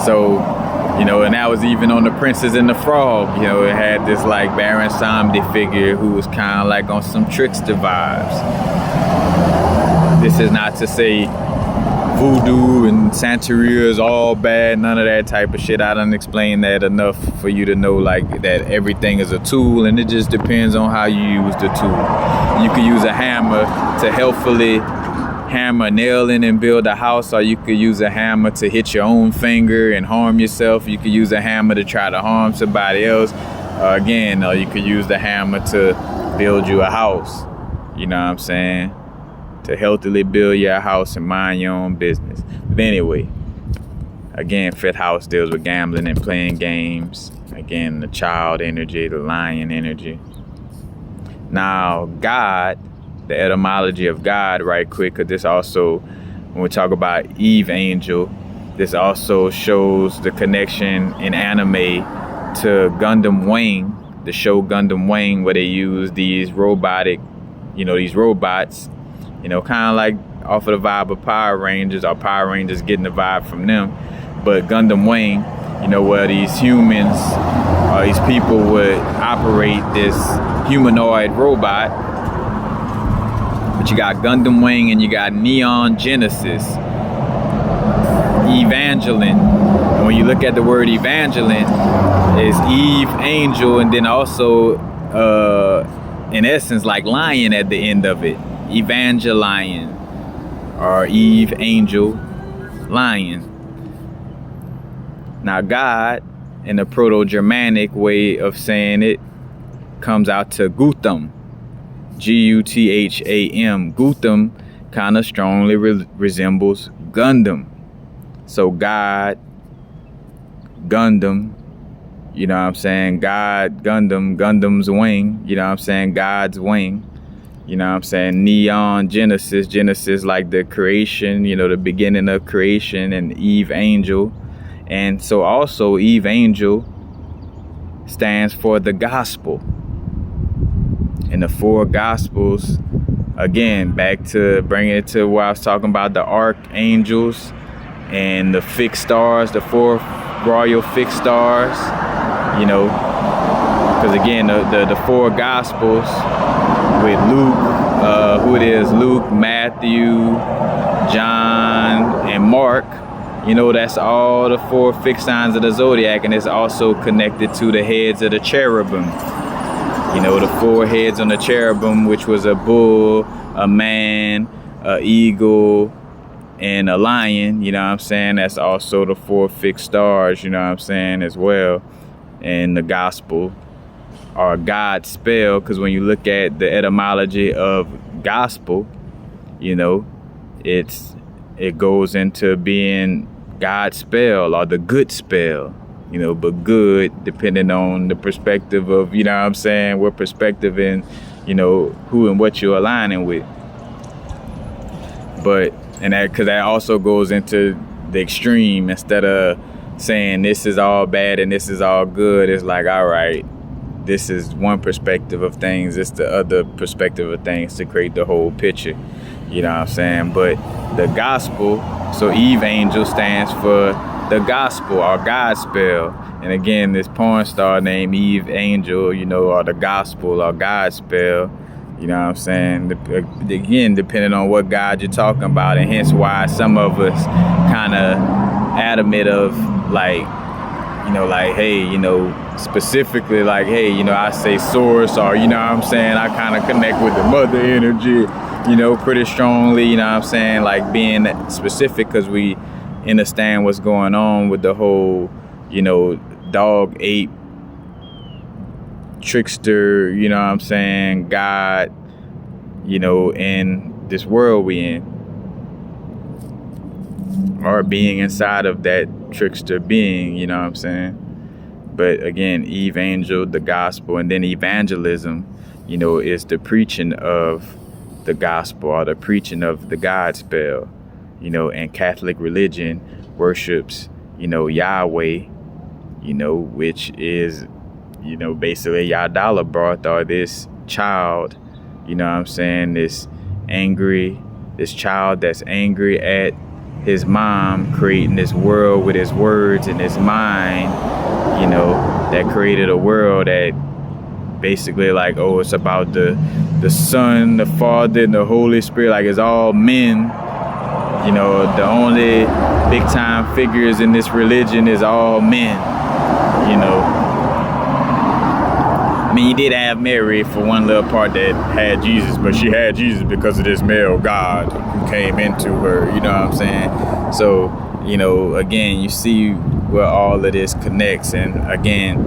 So, you know, and that was even on The Princess and the Frog. You know, it had this like Baron Samedi figure who was kind of like on some trickster vibes. This is not to say voodoo and Santeria is all bad, none of that type of shit. I done explained that enough for you to know like that everything is a tool and it just depends on how you use the tool. You can use a hammer to helpfully hammer a nail in and build a house, or you could use a hammer to hit your own finger and harm yourself. You could use a hammer to try to harm somebody else. Again, you could use the hammer to build you a house. You know what I'm saying? To healthily build your house and mind your own business. But anyway, again, fifth house deals with gambling and playing games. Again, the child energy, the lion energy. Now, God, the etymology of God right quick, because this also, when we talk about EvAngel, this also shows the connection in anime to Gundam Wing, the show Gundam Wing, where they use these robotic, you know, these robots, you know, kind of like off of the vibe of Power Rangers, or Power Rangers getting the vibe from them. But Gundam Wing, you know, where these humans or these people would operate this humanoid robot. But you got Gundam Wing and you got Neon Genesis, Evangeline. And when you look at the word Evangeline, it's EvAngel, and then also, in essence, like lion at the end of it. Evangelion or EvAngel lion. Now God, in the Proto-Germanic way of saying it, comes out to Gutham. Gutham. Gutham kind of strongly resembles Gundam. So God, Gundam, you know what I'm saying? God, Gundam, Gundam's wing, you know what I'm saying? God's wing, you know what I'm saying? Neon Genesis, Genesis like the creation, you know, the beginning of creation, and EvAngel. And so also EvAngel stands for the gospel. In the four gospels, again, back to bringing it to where I was talking about the archangels and the fixed stars, the four royal fixed stars, you know, because again, the four gospels with Luke, Luke, Matthew, John, and Mark, You know, that's all the 4 fixed signs of the zodiac, and it's also connected to the heads of the cherubim. You know, the 4 heads on the cherubim, which was a bull, a man, an eagle, and a lion. You know what I'm saying? That's also the 4 fixed stars, you know what I'm saying, as well. And the gospel, or GodSpell, because when you look at the etymology of gospel, you know, it goes into being GodSpell, or the good spell, you know, but good depending on the perspective of, you know what I'm saying, what perspective and, you know, who and what you're aligning with. But, and that, because that also goes into the extreme. Instead of saying this is all bad and this is all good, it's like, all right, this is one perspective of things, it's the other perspective of things to create the whole picture. You know what I'm saying? But the gospel, so EvAngel stands for the gospel, or GodSpell. And again, this porn star named EvAngel, you know, or the gospel, or GodSpell. You know what I'm saying? Again, depending on what God you're talking about, and hence why some of us kind of adamant of, like, you know, like, hey, you know, specifically, like, hey, you know, I say source, or, you know what I'm saying, I kind of connect with the mother energy, you know, pretty strongly, you know what I'm saying, like being specific, because we understand what's going on with the whole, you know, dog, ape, trickster, you know what I'm saying, God, you know, in this world we in, or being inside of that trickster being, you know what I'm saying. But again, EvAngel, the gospel, and then evangelism, you know, is the preaching of the gospel, or the preaching of the GodSpell, you know. And Catholic religion worships, you know, Yahweh, you know, which is, you know, basically Yah-Dollar-Baruth, or this child, you know what I'm saying, this child that's angry at his mom creating this world with his words and his mind, you know, that created a world that basically, like, oh, it's about the Son, the Father, and the Holy Spirit, like it's all men. You know, the only big time figures in this religion is all men, you know. I mean, you did have Mary for one little part that had Jesus, but she had Jesus because of this male God who came into her, you know what I'm saying? So, you know, again, you see where all of this connects. And again,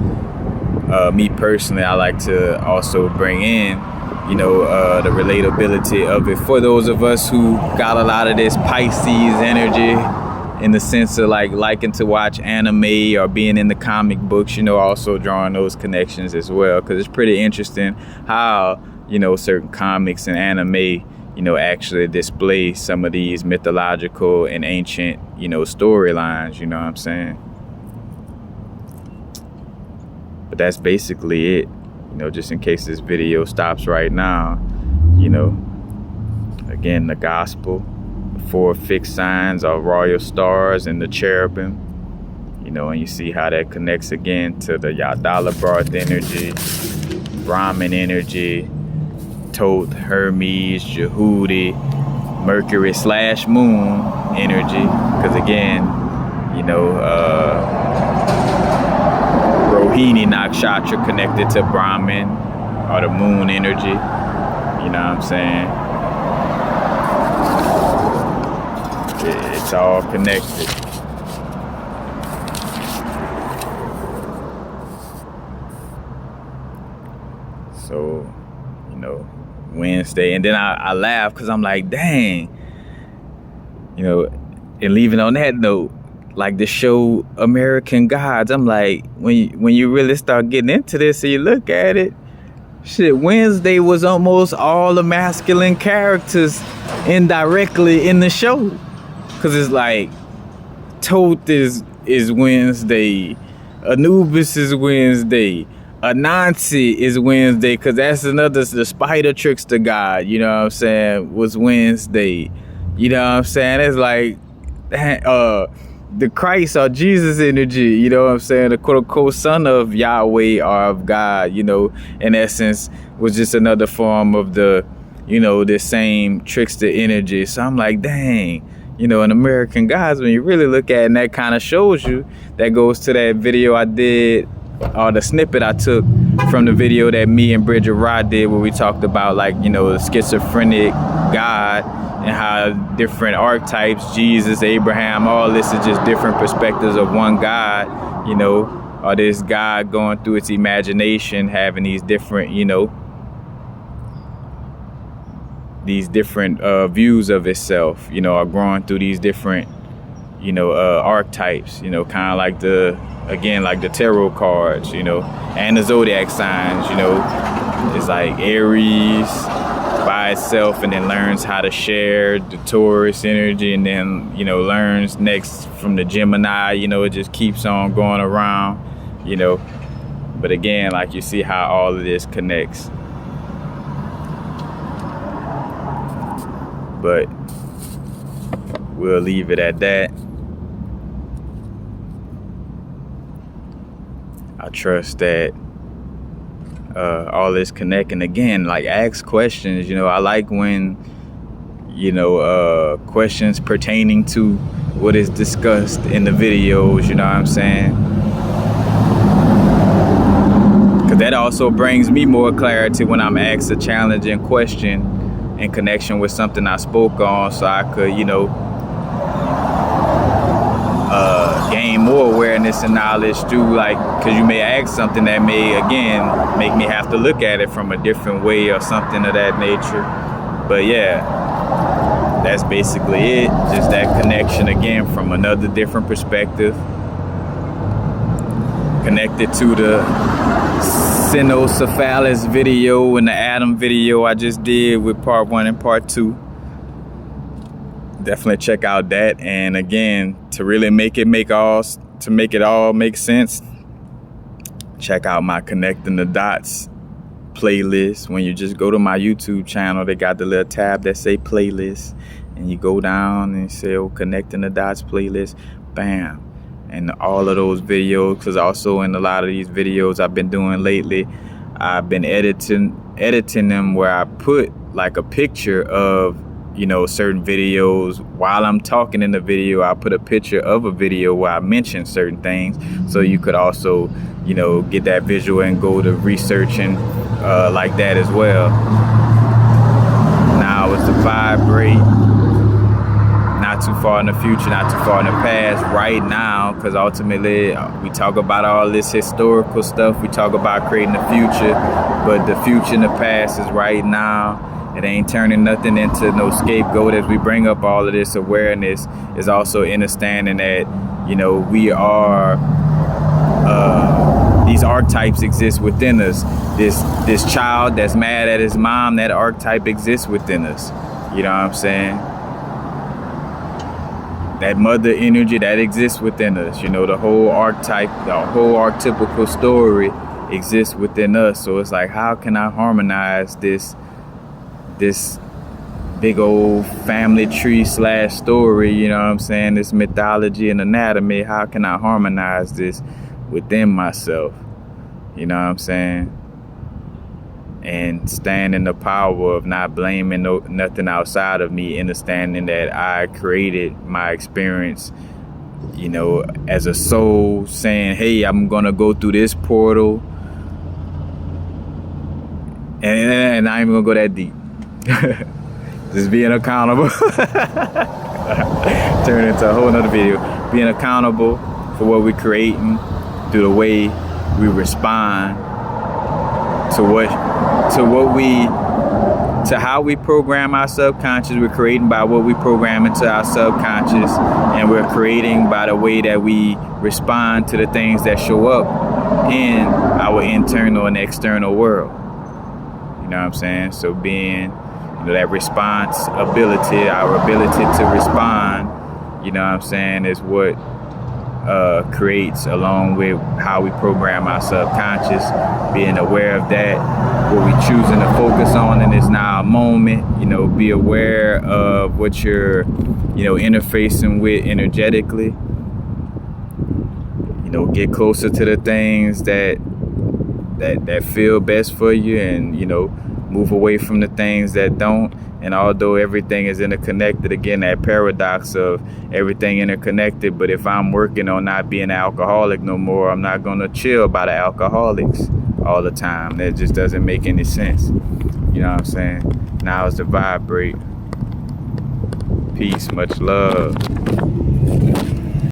me personally, I like to also bring in, you know, the relatability of it for those of us who got a lot of this Pisces energy, in the sense of like liking to watch anime or being in the comic books, you know, also drawing those connections as well, because it's pretty interesting how, you know, certain comics and anime, you know, actually display some of these mythological and ancient, you know, storylines, you know what I'm saying? But that's basically it, you know, just in case this video stops right now, you know. Again, the gospel, 4 fixed signs are royal stars and the cherubim, you know, and you see how that connects again to the Yah-Dollar-Baruth energy, Brahman energy, Thoth, Hermes, Jehudi, Mercury / moon energy, because again, you know, Rohini Nakshatra connected to Brahman, or the moon energy, you know what I'm saying? It's all connected. So, you know, Wednesday, and then I laugh because I'm like, dang, you know, and leaving on that note, like the show American Gods, I'm like, when you really start getting into this and you look at it, shit, Wednesday was almost all the masculine characters indirectly in the show. Because it's like, Thoth is Wednesday, Anubis is Wednesday, Anansi is Wednesday, because that's another, the spider trickster god, you know what I'm saying, was Wednesday. You know what I'm saying? It's like, the Christ or Jesus energy, you know what I'm saying, the quote-unquote son of Yahweh or of God, you know, in essence, was just another form of the, you know, the same trickster energy. So I'm like, dang, an American Gods, when you really look at it, and that kind of shows you, that goes to that video I did, or the snippet I took from the video that me and Bridget Rod did, where we talked about, like, the schizophrenic God and how different archetypes, Jesus, Abraham, all this is just different perspectives of one God, or this God going through its imagination, having these different, views of itself, or growing through these different, archetypes, kind of like like the tarot cards, and the zodiac signs, it's like Aries by itself, and then learns how to share the Taurus energy, and then, learns next from the Gemini, it just keeps on going around, but again, like, you see how all of this connects. But we'll leave it at that. I trust that all this connecting. Again, like, ask questions. I like when, questions pertaining to what is discussed in the videos, you know what I'm saying? Because that also brings me more clarity when I'm asked a challenging question in connection with something I spoke on, so I could, gain more awareness and knowledge through, like, because you may ask something that may, again, make me have to look at it from a different way or something of that nature. But yeah, that's basically it. Just that connection, again, from another different perspective, connected to the Cynocephalus video and the Adam video I just did with part 1 and part 2. Definitely check out that. And again, to really make it all make sense, check out my Connecting the Dots playlist. When you just go to my YouTube channel, they got the little tab that say playlist, and you go down and say, Connecting the Dots playlist, bam. And all of those videos, because also in a lot of these videos I've been doing lately, I've been editing them where I put like a picture of, certain videos. While I'm talking in the video, I put a picture of a video where I mention certain things, so you could also, get that visual and go to researching like that as well. Now it's to vibrate. Not too far in the future, not too far in the past, right now, because ultimately we talk about all this historical stuff, we talk about creating the future, but the future and the past is right now. It ain't turning nothing into no scapegoat. As we bring up all of this awareness, is also understanding that, we are, these archetypes exist within us. This child that's mad at his mom, that archetype exists within us. You know what I'm saying? That mother energy that exists within us, the whole archetype, the whole archetypical story exists within us. So it's like, how can I harmonize this big old family tree / story, you know what I'm saying, this mythology and anatomy? How can I harmonize this within myself? You know what I'm saying? And stand in the power of not blaming nothing outside of me, understanding that I created my experience, as a soul, saying, hey, I'm gonna go through this portal, and I ain't even gonna go that deep. Just being accountable. Turn into a whole nother video. Being accountable for what we're creating through the way we respond to how we program our subconscious. We're creating by what we program into our subconscious, and we're creating by the way that we respond to the things that show up in our internal and external world. You know what I'm saying? So being, that responsibility, our ability to respond, you know what I'm saying, is what creates, along with how we program our subconscious, being aware of that, what we're choosing to focus on in this now moment, be aware of what you're, interfacing with energetically, get closer to the things that feel best for you, and, move away from the things that don't. And although everything is interconnected, again, that paradox of everything interconnected, but if I'm working on not being an alcoholic no more, I'm not going to chill by the alcoholics all the time. That just doesn't make any sense. You know what I'm saying? Now it's to vibrate. Peace, much love.